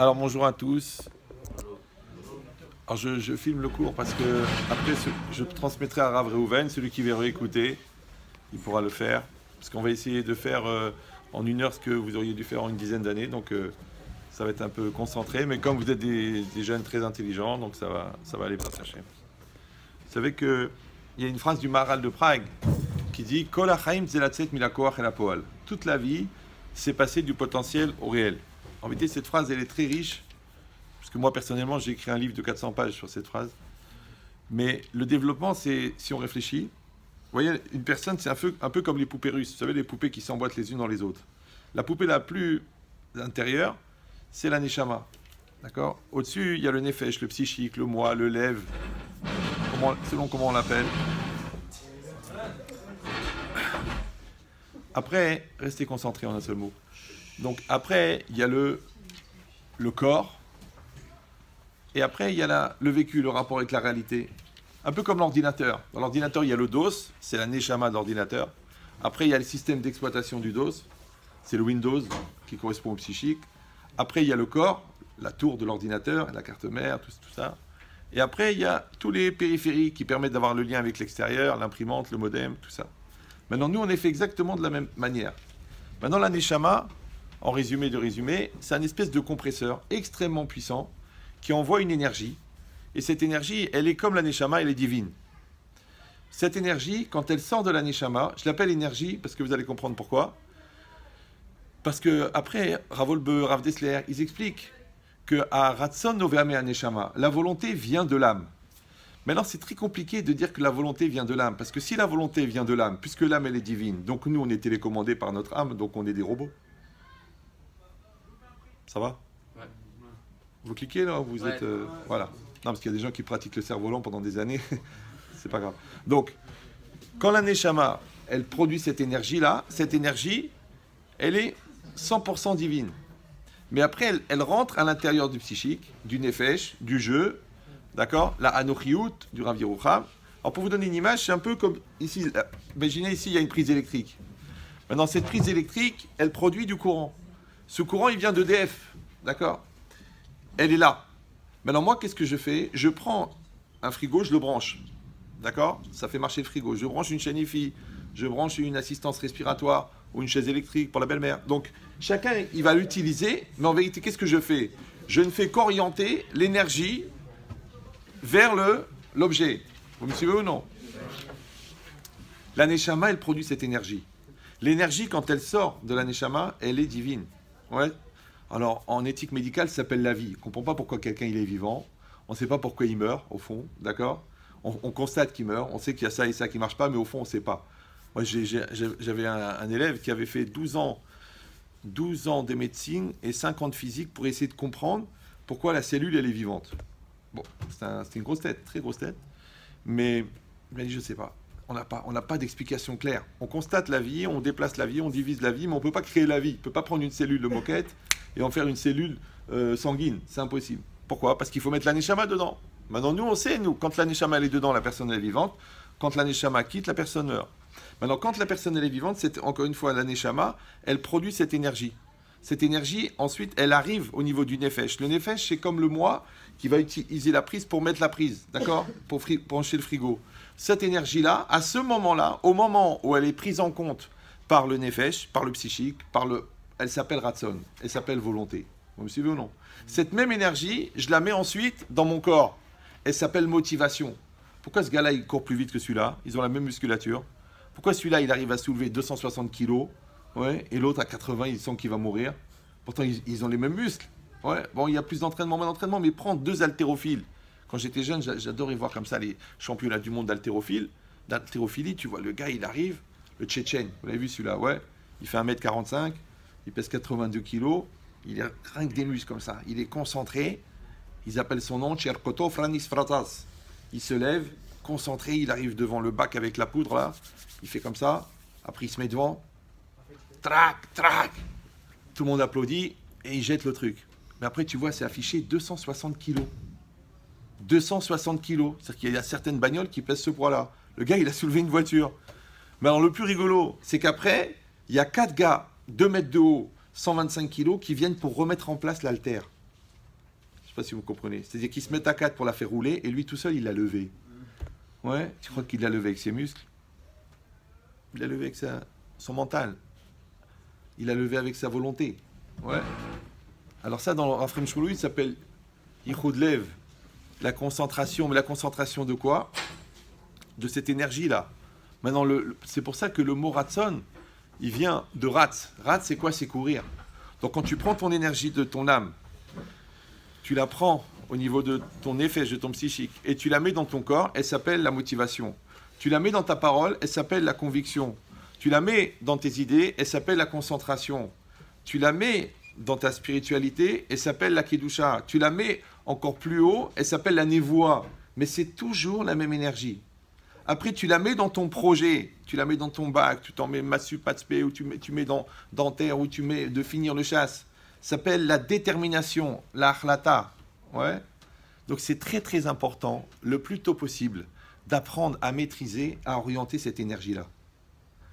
Alors bonjour à tous. Alors je filme le cours parce que après je transmettrai à Rav Reuven, celui qui veut réécouter, il pourra le faire. Parce qu'on va essayer de faire en 1 heure ce que vous auriez dû faire en une dizaine d'années. Donc ça va être un peu concentré. Mais comme vous êtes des jeunes très intelligents, donc ça va aller pas Hachem. Vous savez qu'il y a une phrase du Maharal de Prague qui dit « Kol hachaim zelatzet milakoach el hapoal ». Toute la vie, c'est passer du potentiel au réel. En vérité, cette phrase, elle est très riche. Parce que moi, personnellement, j'ai écrit un livre de 400 pages sur cette phrase. Mais le développement, c'est, si on réfléchit, vous voyez, une personne, c'est un peu comme les poupées russes. Vous savez, les poupées qui s'emboîtent les unes dans les autres. La poupée la plus intérieure, c'est la neshama. D'accord ? Au-dessus, il y a le nefesh, le psychique, le moi, le lev, selon comment on l'appelle. Après, restez concentrés en un seul mot. Donc après, il y a le corps. Et après, il y a le vécu, le rapport avec la réalité. Un peu comme l'ordinateur. Dans l'ordinateur, il y a le DOS, c'est la neshama de l'ordinateur. Après, il y a le système d'exploitation du DOS, c'est le Windows qui correspond au psychique. Après, il y a le corps, la tour de l'ordinateur, la carte mère, tout ça. Et après, il y a tous les périphériques qui permettent d'avoir le lien avec l'extérieur, l'imprimante, le modem, tout ça. Maintenant, nous, on est fait exactement de la même manière. Maintenant, la neshama, en résumé de résumé, c'est un espèce de compresseur extrêmement puissant qui envoie une énergie. Et cette énergie, elle est comme la neshama, elle est divine. Cette énergie, quand elle sort de la neshama, je l'appelle énergie parce que vous allez comprendre pourquoi. Parce que après, Rav Wolbe, Rav Dessler, ils expliquent que à Ratson Noveame Neshama, la volonté vient de l'âme. Maintenant, c'est très compliqué de dire que la volonté vient de l'âme, parce que si la volonté vient de l'âme, puisque l'âme elle est divine, donc nous on est télécommandés par notre âme, donc on est des robots. Ça va ? Ouais. Vous cliquez là, vous êtes voilà. Non, parce qu'il y a des gens qui pratiquent le cerf-volant pendant des années, c'est pas grave. Donc, quand la neshama, elle produit cette énergie-là, cette énergie, elle est 100% divine. Mais après, elle rentre à l'intérieur du psychique, du nefesh, du jeu, d'accord, la anochiout, du Rav Yerucham. Alors, pour vous donner une image, c'est un peu comme ici. Imaginez ici, il y a une prise électrique. Maintenant, cette prise électrique, elle produit du courant. Ce courant, il vient d'EDF, d'accord ? Elle est là. Maintenant, moi, qu'est-ce que je fais ? Je prends un frigo, je le branche, d'accord ? Ça fait marcher le frigo. Je branche une chaîne IFI, je branche une assistance respiratoire ou une chaise électrique pour la belle-mère. Donc, chacun, il va l'utiliser, mais en vérité, qu'est-ce que je fais ? Je ne fais qu'orienter l'énergie vers l'objet. Vous me suivez ou non ? La neshama, elle produit cette énergie. L'énergie, quand elle sort de la neshama, elle est divine. Ouais. Alors, en éthique médicale, ça s'appelle la vie. On ne comprend pas pourquoi quelqu'un il est vivant. On ne sait pas pourquoi il meurt, au fond. D'accord ? On constate qu'il meurt. On sait qu'il y a ça et ça qui ne marche pas, mais au fond, on ne sait pas. Moi, j'avais un élève qui avait fait 12 ans de médecine et 5 ans de physique pour essayer de comprendre pourquoi la cellule, elle est vivante. Bon, c'était une grosse tête, très grosse tête. Mais il m'a dit, je ne sais pas. On n'a pas d'explication claire. On constate la vie, on déplace la vie, on divise la vie, mais on ne peut pas créer la vie. On ne peut pas prendre une cellule de moquette et en faire une cellule sanguine. C'est impossible. Pourquoi ? Parce qu'il faut mettre la neshama dedans. Maintenant, nous, on sait, quand la neshama elle est dedans, la personne elle est vivante. Quand la neshama quitte, la personne meurt. Maintenant, quand la personne elle est vivante, c'est encore une fois la neshama, elle produit cette énergie. Cette énergie, ensuite, elle arrive au niveau du nefesh. Le nefesh, c'est comme le moi qui va utiliser la prise pour mettre la prise, d'accord ? Pour brancher le frigo. Cette énergie-là, à ce moment-là, au moment où elle est prise en compte par le nefesh, par le psychique, elle s'appelle ratson, elle s'appelle volonté. Vous me suivez ou non ? Cette même énergie, je la mets ensuite dans mon corps. Elle s'appelle motivation. Pourquoi ce gars-là, il court plus vite que celui-là ? Ils ont la même musculature. Pourquoi celui-là, il arrive à soulever 260 kilos, ouais, et l'autre à 80, il sent qu'il va mourir ? Pourtant, ils ont les mêmes muscles. Ouais. Bon, il y a plus d'entraînement, moins d'entraînement, mais prends 2 haltérophiles. Quand j'étais jeune, j'adorais voir comme ça les championnats du monde d'haltérophilie. Tu vois, le gars, il arrive, le Tchétchène, vous l'avez vu celui-là, ouais. Il fait 1m45, il pèse 82 kilos, il a rien que des muscles comme ça. Il est concentré, ils appellent son nom Tcherkoto Franis Fratas. Il se lève, concentré, il arrive devant le bac avec la poudre là, il fait comme ça, après il se met devant, trac, trac. Tout le monde applaudit et il jette le truc. Mais après, tu vois, c'est affiché 260 kilos. 260 kilos. C'est-à-dire qu'il y a certaines bagnoles qui pèsent ce poids-là. Le gars, il a soulevé une voiture. Mais alors, le plus rigolo, c'est qu'après, il y a 4 gars, 2 mètres de haut, 125 kilos, qui viennent pour remettre en place l'haltère. pas si vous comprenez. C'est-à-dire qu'ils se mettent à quatre pour la faire rouler, et lui tout seul, il l'a levée. Ouais, tu crois qu'il l'a levée avec ses muscles? Il l'a levée avec son mental. Il l'a levée avec sa volonté. Ouais. Alors ça, dans le Rafrim Shmulou, il s'appelle Yichud Lev, la concentration. Mais la concentration de quoi? De cette énergie-là. Maintenant, c'est pour ça que le mot Ratson, il vient de Ratz. Ratz, c'est quoi? C'est courir. Donc quand tu prends ton énergie de ton âme, tu la prends au niveau de ton effet, de ton psychique, et tu la mets dans ton corps, elle s'appelle la motivation. Tu la mets dans ta parole, elle s'appelle la conviction. Tu la mets dans tes idées, elle s'appelle la concentration. Tu la mets dans ta spiritualité, elle s'appelle la kedusha. Tu la mets encore plus haut, elle s'appelle la nevoa. Mais c'est toujours la même énergie. Après, tu la mets dans ton projet, tu la mets dans ton bac, tu t'en mets Massu Patspé, ou tu mets dans dentaire, ou tu mets de finir le chasse. Ça s'appelle la détermination, la achlata. Ouais. Donc c'est très très important, le plus tôt possible, d'apprendre à maîtriser, à orienter cette énergie-là.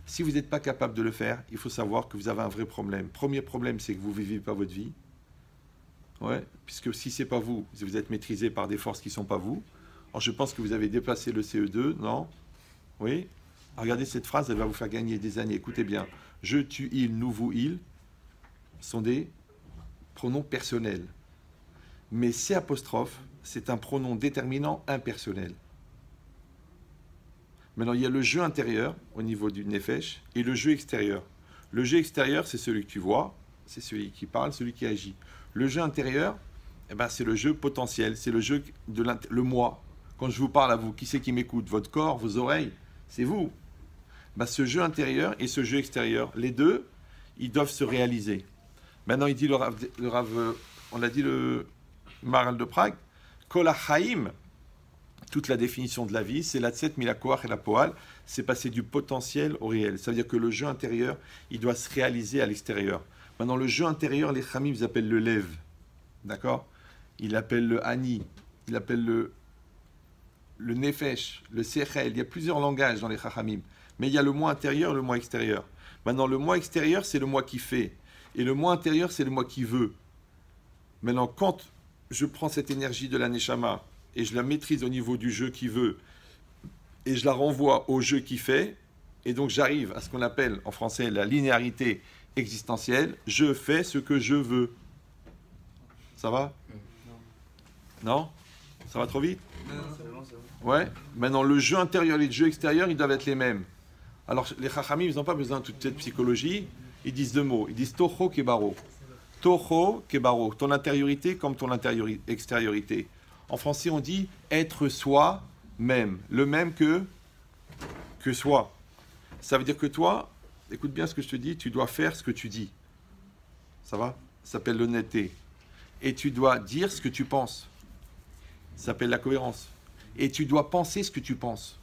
Si vous n'êtes pas capable de le faire, il faut savoir que vous avez un vrai problème. Premier problème, c'est que vous ne vivez pas votre vie. Ouais. Puisque si ce n'est pas vous, vous êtes maîtrisé par des forces qui ne sont pas vous. Alors, je pense que vous avez dépassé le CE2, non? Oui? Regardez cette phrase, elle va vous faire gagner des années. Écoutez bien. Je, tu, il, nous, vous, il sont des pronoms personnels. Mais C', c'est un pronom déterminant impersonnel. Maintenant, il y a le jeu intérieur au niveau du nefesh et le jeu extérieur. Le jeu extérieur, c'est celui que tu vois, c'est celui qui parle, celui qui agit. Le jeu intérieur, eh ben, c'est le jeu potentiel, c'est le jeu de le moi. Quand je vous parle à vous, qui c'est qui m'écoute? Votre corps, vos oreilles, c'est vous. Ben, ce jeu intérieur et ce jeu extérieur, les deux, ils doivent se réaliser. Maintenant, il dit le Rav, on l'a dit le Maharal de Prague, Kol HaChaim, toute la définition de la vie, c'est la tset milakoach et la poal, c'est passer du potentiel au réel. Ça veut dire que le jeu intérieur, il doit se réaliser à l'extérieur. Maintenant, le jeu intérieur, les Chamim, ils appellent le lev. D'accord? Ils l'appellent le ani, ils l'appellent le nefesh, le sechel. Il y a plusieurs langages dans les Chachamim. Mais il y a le moi intérieur et le moi extérieur. Maintenant, le moi extérieur, c'est le moi qui fait. Et le moi intérieur, c'est le moi qui veut. Maintenant, quand je prends cette énergie de la neshama et je la maîtrise au niveau du jeu qui veut, et je la renvoie au jeu qui fait, et donc j'arrive à ce qu'on appelle en français la linéarité existentielle, je fais ce que je veux. Ça va? Non? Ça va trop vite? Ouais. Maintenant, le jeu intérieur et le jeu extérieur, ils doivent être les mêmes. Alors, les Chachamim, ils n'ont pas besoin de toute cette psychologie. Ils disent deux mots. Ils disent Toho Kebaro. Toho Kebaro. Ton intériorité comme ton extériorité. En français, on dit être soi-même. Le même que soi. Ça veut dire que toi, écoute bien ce que je te dis, tu dois faire ce que tu dis. Ça va? Ça s'appelle l'honnêteté. Et tu dois dire ce que tu penses. Ça s'appelle la cohérence. Et tu dois penser ce que tu penses.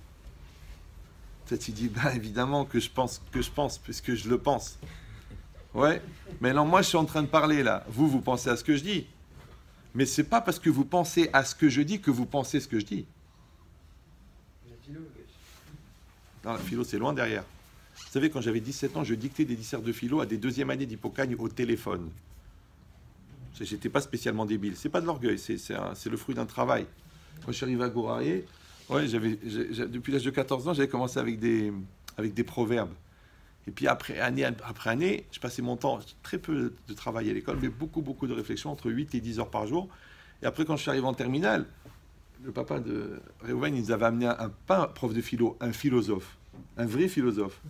Peut-être tu dis, bah, évidemment que je pense, puisque je le pense. Ouais, mais non, moi je suis en train de parler là. Vous pensez à ce que je dis. Mais c'est pas parce que vous pensez à ce que je dis que vous pensez ce que je dis. Non, la philo, c'est loin derrière. Vous savez, quand j'avais 17 ans, je dictais des disserts de philo à des deuxième années d'hypocagne au téléphone. J'étais pas spécialement débile. C'est pas de l'orgueil, c'est le fruit d'un travail. Quand je suis arrivé à Gourarié, ouais, depuis l'âge de 14 ans, j'avais commencé avec des proverbes. Et puis année après année, je passais mon temps, très peu de travail à l'école, mais beaucoup de réflexion, entre 8 et 10 heures par jour. Et après, quand je suis arrivé en terminale, le papa de Réhouven, il nous avait amené pas un prof de philo, un philosophe, un vrai philosophe.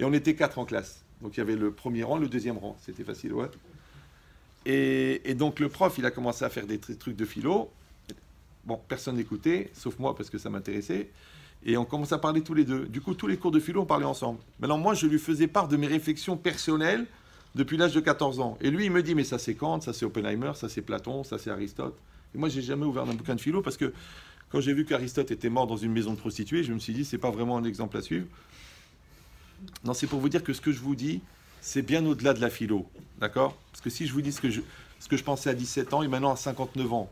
Et on était 4 en classe. Donc il y avait le premier rang, le deuxième rang. C'était facile, ouais. Et donc le prof, il a commencé à faire des trucs de philo. Bon, personne n'écoutait, sauf moi parce que ça m'intéressait. Et on commence à parler tous les deux. Du coup, tous les cours de philo, on parlait ensemble. Maintenant, moi, je lui faisais part de mes réflexions personnelles depuis l'âge de 14 ans. Et lui, il me dit, mais ça c'est Kant, ça c'est Oppenheimer, ça c'est Platon, ça c'est Aristote. Et moi, j'ai jamais ouvert un bouquin de philo parce que quand j'ai vu qu'Aristote était mort dans une maison de prostituées, je me suis dit, c'est pas vraiment un exemple à suivre. Non, c'est pour vous dire que ce que je vous dis, c'est bien au-delà de la philo. D'accord? Parce que si je vous dis ce que je pensais à 17 ans et maintenant à 59 ans,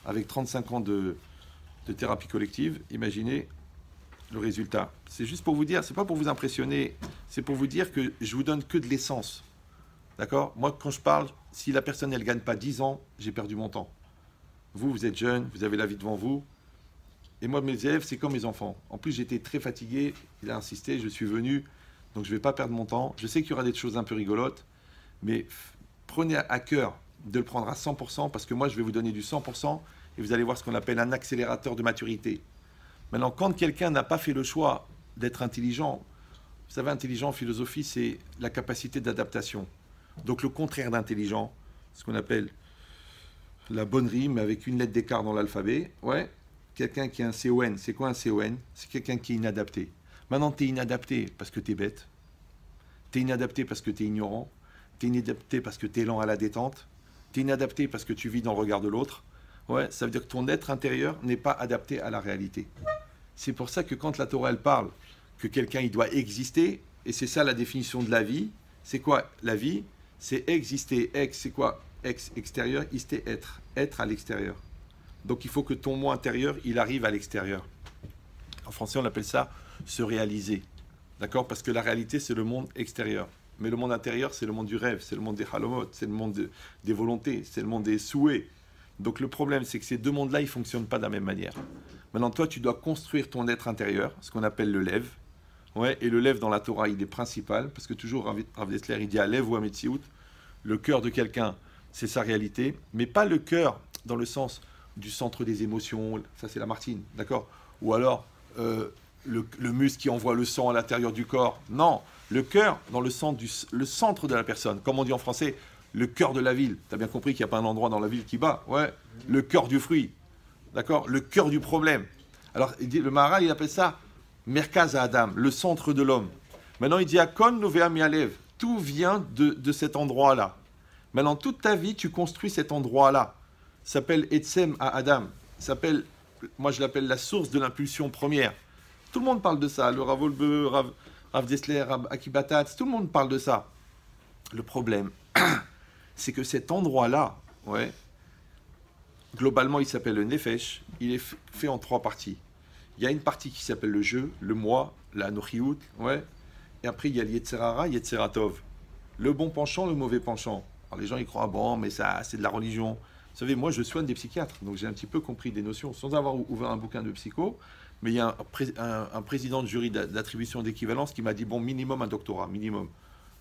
avec 35 ans de thérapie collective, imaginez le résultat. C'est juste pour vous dire, c'est pas pour vous impressionner, c'est pour vous dire que je vous donne que de l'essence. D'accord? Moi, quand je parle, si la personne, elle gagne pas 10 ans, j'ai perdu mon temps. Vous êtes jeune, vous avez la vie devant vous. Et moi, mes élèves, c'est comme mes enfants. En plus, j'étais très fatigué. Il a insisté, je suis venu. Donc, je ne vais pas perdre mon temps. Je sais qu'il y aura des choses un peu rigolotes. Mais prenez à cœur de le prendre à 100% parce que moi, je vais vous donner du 100% et vous allez voir ce qu'on appelle un accélérateur de maturité. Maintenant, quand quelqu'un n'a pas fait le choix d'être intelligent, vous savez, intelligent en philosophie, c'est la capacité d'adaptation. Donc, le contraire d'intelligent, ce qu'on appelle la bonne rime avec une lettre d'écart dans l'alphabet, ouais. Quelqu'un qui a un CON, c'est quoi un CON? C'est quelqu'un qui est inadapté. Maintenant, tu es inadapté parce que tu es bête. Tu es inadapté parce que tu es ignorant. Tu es inadapté parce que tu es lent à la détente. Tu es inadapté parce que tu vis dans le regard de l'autre. Ouais, ça veut dire que ton être intérieur n'est pas adapté à la réalité. C'est pour ça que quand la Torah, elle parle que quelqu'un, il doit exister, et c'est ça la définition de la vie, c'est quoi la vie? C'est exister. Ex, c'est quoi? Ex, extérieur, isté, être. Être à l'extérieur. Donc il faut que ton moi intérieur, il arrive à l'extérieur. En français, on appelle ça se réaliser. D'accord? Parce que la réalité, c'est le monde extérieur. Mais le monde intérieur, c'est le monde du rêve, c'est le monde des halomot, c'est le monde des volontés, c'est le monde des souhaits. Donc le problème, c'est que ces deux mondes-là, ils ne fonctionnent pas de la même manière. Maintenant, toi, tu dois construire ton être intérieur, ce qu'on appelle le lève. Ouais, et le lève dans la Torah, il est principal, parce que toujours, Rav Dessler, il dit à lève ou à Metsiout, le cœur de quelqu'un, c'est sa réalité, mais pas le cœur dans le sens du centre des émotions, ça c'est la Martine, d'accord? Ou alors le muscle qui envoie le sang à l'intérieur du corps. Non, le cœur dans le centre de la personne. Comme on dit en français, le cœur de la ville. Tu as bien compris qu'il n'y a pas un endroit dans la ville qui bat. Ouais, le cœur du fruit. D'accord? Le cœur du problème. Alors, le Maharal, il appelle ça Merkaz à Adam, le centre de l'homme. Maintenant, il dit Akon Novea Mialev. Tout vient de cet endroit-là. Maintenant, toute ta vie, tu construis cet endroit-là. Ça s'appelle Etsem à Adam. Ça s'appelle, moi je l'appelle la source de l'impulsion première. Tout le monde parle de ça. Le Rav Olbe, Rav Dessler, Rav Akibatat, tout le monde parle de ça. Le problème, c'est que cet endroit-là, ouais, globalement, il s'appelle le Nefesh. Il est fait en trois parties. Il y a une partie qui s'appelle le jeu, le moi, la Nochiout, ouais. Et après, il y a le Yetzerara, Yetzeratov. Le bon penchant, le mauvais penchant. Alors les gens, ils croient, bon, mais ça, c'est de la religion. Vous savez, moi, je soigne des psychiatres, donc j'ai un petit peu compris des notions, sans avoir ouvert un bouquin de psycho. Mais il y a un président de jury d'attribution d'équivalence qui m'a dit, bon, minimum un doctorat, minimum.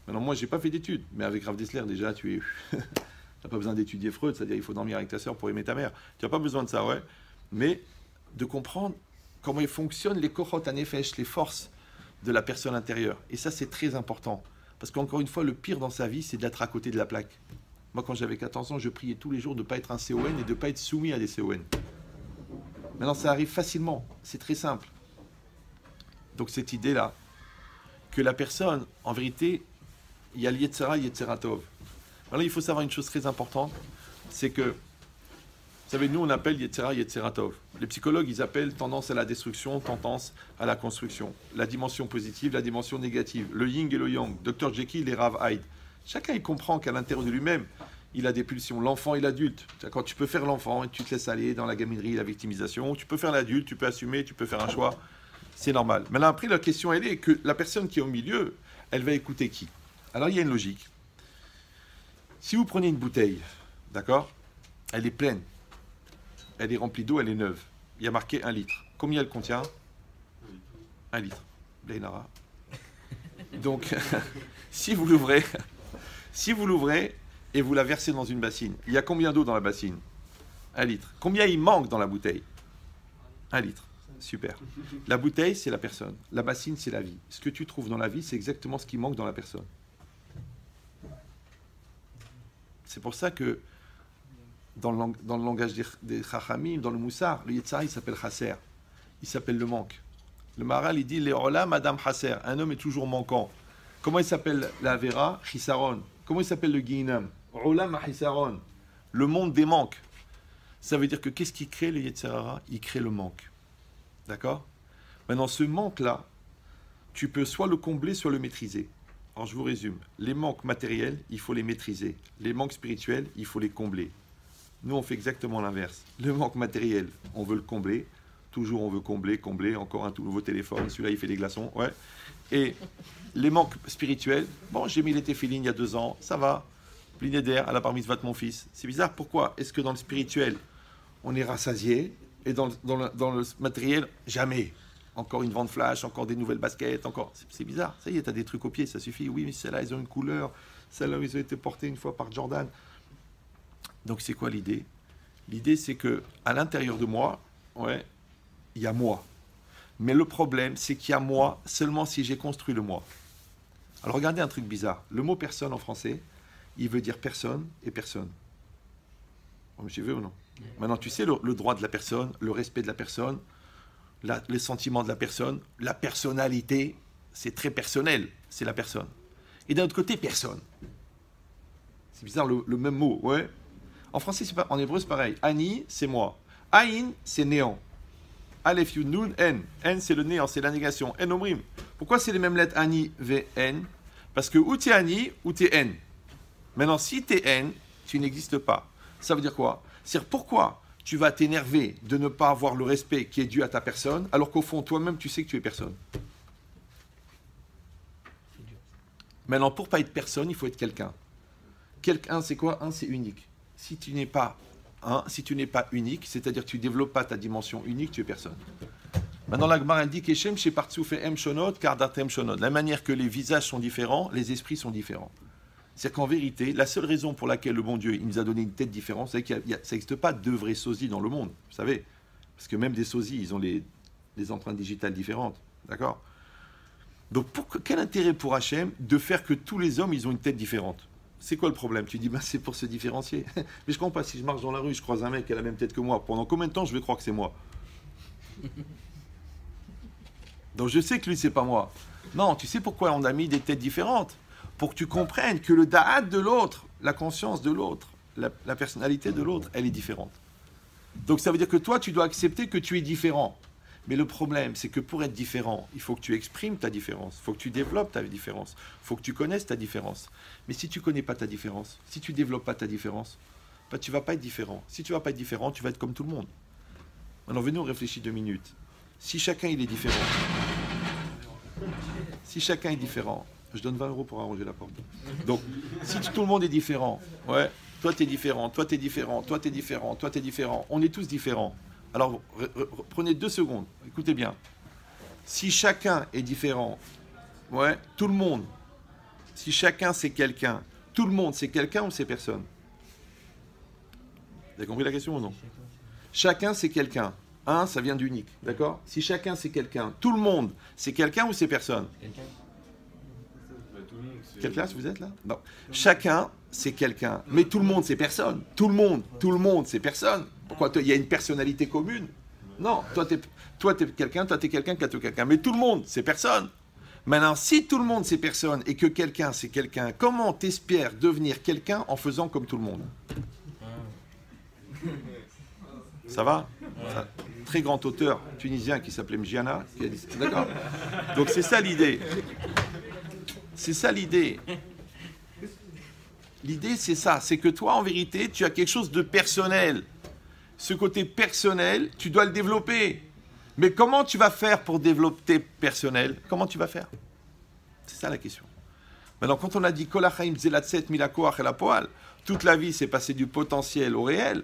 Maintenant, moi, je n'ai pas fait d'études, mais avec Rav Dessler, déjà, tu n'as pas besoin d'étudier Freud, c'est-à-dire il faut dormir avec ta sœur pour aimer ta mère. Tu n'as pas besoin de ça, ouais. Mais de comprendre comment ils fonctionnent les kochot hanefesh, les forces de la personne intérieure. Et ça, c'est très important. Parce qu'encore une fois, le pire dans sa vie, c'est d'être à côté de la plaque. Moi, quand j'avais 14 ans, je priais tous les jours de ne pas être un CON et de ne pas être soumis à des CON. Maintenant, ça arrive facilement. C'est très simple. Donc, cette idée-là, que la personne, en vérité, il y a l'Yetzera et Yetzeratov. Alors, il faut savoir une chose très importante, c'est que, vous savez, nous, on appelle Yetzera et Yetzeratov. Les psychologues, ils appellent tendance à la destruction, tendance à la construction. La dimension positive, la dimension négative. Le yin et le yang. Dr. Jekyll et Rav Hyde. Chacun, il comprend qu'à l'intérieur de lui-même, il a des pulsions. L'enfant et l'adulte. Quand tu peux faire l'enfant et tu te laisses aller dans la gaminerie, la victimisation, tu peux faire l'adulte, tu peux assumer, tu peux faire un choix. C'est normal. Maintenant, après, la question, elle est que la personne qui est au milieu, elle va écouter qui? Alors, il y a une logique. Si vous prenez une bouteille, d'accord? Elle est pleine. Elle est remplie d'eau, elle est neuve. Il y a marqué 1 litre. Combien elle contient? 1 litre. Blainara. Donc, si vous l'ouvrez et vous la versez dans une bassine, il y a combien d'eau dans la bassine? 1 litre. Combien il manque dans la bouteille? 1 litre. Super. La bouteille, c'est la personne. La bassine, c'est la vie. Ce que tu trouves dans la vie, c'est exactement ce qui manque dans la personne. C'est pour ça que dans le langage des Chachamim, dans le Moussar, le Yetzara, il s'appelle Chasser. Il s'appelle le manque. Le Maharal, il dit Leola, Madame Chasser. Un homme est toujours manquant. Comment il s'appelle la Vera? Chisaron. Comment il s'appelle le Guinam? Olam Chisaron. Le monde des manques. Ça veut dire que qu'est-ce qui crée le Yetzirara? Il crée le manque. D'accord? Maintenant, ce manque-là, tu peux soit le combler, soit le maîtriser. Alors, je vous résume. Les manques matériels, il faut les maîtriser. Les manques spirituels, il faut les combler. Nous, on fait exactement l'inverse. Le manque matériel, on veut le combler. Toujours, on veut combler. Encore un tout nouveau téléphone. Celui-là, il fait des glaçons. Ouais. Et les manques spirituels, bon, j'ai mis les téphilines il y a 2 ans. Ça va. Blinéder à la bar mitzvah de mon fils. C'est bizarre. Pourquoi? Est-ce que dans le spirituel, on est rassasié, et dans le matériel, jamais. Encore une vente flash, encore des nouvelles baskets, encore... C'est bizarre, ça y est, tu as des trucs au pied, ça suffit. Oui, mais celles-là, elles ont une couleur, celles-là, ils ont été portées une fois par Jordan. Donc c'est quoi l'idée? L'idée, c'est que à l'intérieur de moi, ouais, il y a moi. Mais le problème, c'est qu'il y a moi seulement si j'ai construit le moi. Alors regardez un truc bizarre. Le mot personne en français, il veut dire personne et personne. Tu veux ou non? Maintenant, tu sais le droit de la personne, le respect de la personne, les sentiments de la personne, la personnalité, c'est très personnel, c'est la personne. Et d'un autre côté, personne. C'est bizarre le même mot, ouais. En français, c'est pas, en hébreu, c'est pareil. Ani, c'est moi. Aïn, c'est néant. Aleph, Yud, Nun, N. N, c'est le néant, c'est la négation. N, Omrim. Pourquoi c'est les mêmes lettres Ani, V, N? Parce que ou t'es Ani, ou t'es N. Maintenant, si t'es N, tu n'existes pas. Ça veut dire quoi? C'est-à-dire pourquoi tu vas t'énerver de ne pas avoir le respect qui est dû à ta personne, alors qu'au fond, toi-même, tu sais que tu es personne. Maintenant, pour ne pas être personne, il faut être quelqu'un. Quelqu'un, c'est quoi? Un, c'est unique. Si tu n'es pas un, si tu n'es pas unique, c'est-à-dire que tu ne développes pas ta dimension unique, tu es personne. Maintenant, la Gemara, elle dit qu'Eshem, chez Partsouf et Em Shonot, Kardatem Shonot. La manière que les visages sont différents, les esprits sont différents. C'est-à-dire qu'en vérité, la seule raison pour laquelle le bon Dieu il nous a donné une tête différente, c'est que ça n'existe pas deux vrais sosies dans le monde, vous savez. Parce que même des sosies, ils ont les empreintes digitales différentes. D'accord? Donc, quel intérêt pour Hachem de faire que tous les hommes, ils ont une tête différente? C'est quoi le problème? Tu dis, bah, c'est pour se différencier. Mais je ne comprends pas, si je marche dans la rue, je croise un mec qui a la même tête que moi, pendant combien de temps je vais croire que c'est moi? Donc je sais que lui, c'est pas moi. Non, tu sais pourquoi on a mis des têtes différentes? Pour que tu comprennes que le da'at de l'autre, la conscience de l'autre, la personnalité de l'autre, elle est différente. Donc ça veut dire que toi, tu dois accepter que tu es différent. Mais le problème, c'est que pour être différent, il faut que tu exprimes ta différence, il faut que tu développes ta différence, il faut que tu connaisses ta différence. Mais si tu ne connais pas ta différence, si tu ne développes pas ta différence, bah, tu ne vas pas être différent. Si tu ne vas pas être différent, tu vas être comme tout le monde. Maintenant, venez, on réfléchit 2 minutes. Si chacun il est différent, je donne 20 € pour arranger la porte. Donc, si tout le monde est différent, ouais, toi tu es différent, toi tu es différent, toi tu es différent, toi tu es différent, on est tous différents. Alors, prenez 2 secondes, écoutez bien. Si chacun est différent, ouais, tout le monde, si chacun c'est quelqu'un, tout le monde c'est quelqu'un ou c'est personne? Vous avez compris la question ou non? Chacun c'est quelqu'un. Un, ça vient d'unique, d'accord? Si chacun c'est quelqu'un, tout le monde c'est quelqu'un ou c'est personne? Quelle classe vous êtes là? Non. Chacun c'est quelqu'un, mais tout le monde c'est personne. Tout le monde c'est personne. Pourquoi? Il y a une personnalité commune? Non, toi t'es quelqu'un, toi t'es quelqu'un, toi t'es quelqu'un, mais tout le monde c'est personne. Maintenant, si tout le monde c'est personne et que quelqu'un c'est quelqu'un, comment t'espères devenir quelqu'un en faisant comme tout le monde? Ça va? Un très grand auteur tunisien qui s'appelait Mjiana, qui a dit... D'accord? Donc c'est ça l'idée. C'est ça l'idée. L'idée c'est ça, c'est que toi en vérité tu as quelque chose de personnel. Ce côté personnel, tu dois le développer. Mais comment tu vas faire pour développer personnel? Comment tu vas faire? C'est ça la question. Maintenant, quand on a dit Kol hachaim zelatset milakoach el hapoal, toute la vie c'est passé du potentiel au réel.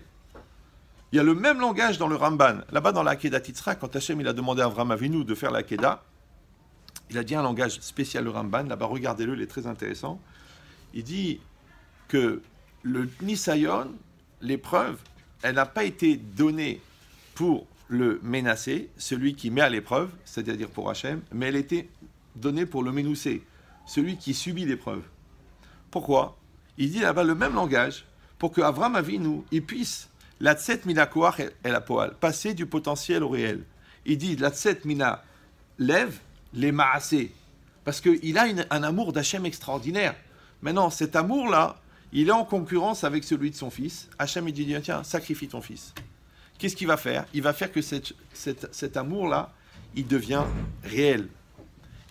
Il y a le même langage dans le Ramban. Là-bas dans la Akedat Yitzhak, quand Hachem il a demandé à Avraham Avinu de faire la Akedah, il a dit un langage spécial le Ramban. Là-bas, regardez-le, il est très intéressant. Il dit que le Nisayon, l'épreuve, elle n'a pas été donnée pour le Ménassé, celui qui met à l'épreuve, c'est-à-dire pour Hachem, mais elle était donnée pour le Ménoussé, celui qui subit l'épreuve. Pourquoi? Il dit là-bas le même langage pour que Avraham Avinu il puisse la tset mina koach el hapoal, passer du potentiel au réel. Il dit la tset mina lève les maasé, parce qu'il a un amour d'Hachem extraordinaire. Maintenant, cet amour-là, il est en concurrence avec celui de son fils. Hachem, il dit, tiens, sacrifie ton fils. Qu'est-ce qu'il va faire? Il va faire que cet amour-là, il devient réel.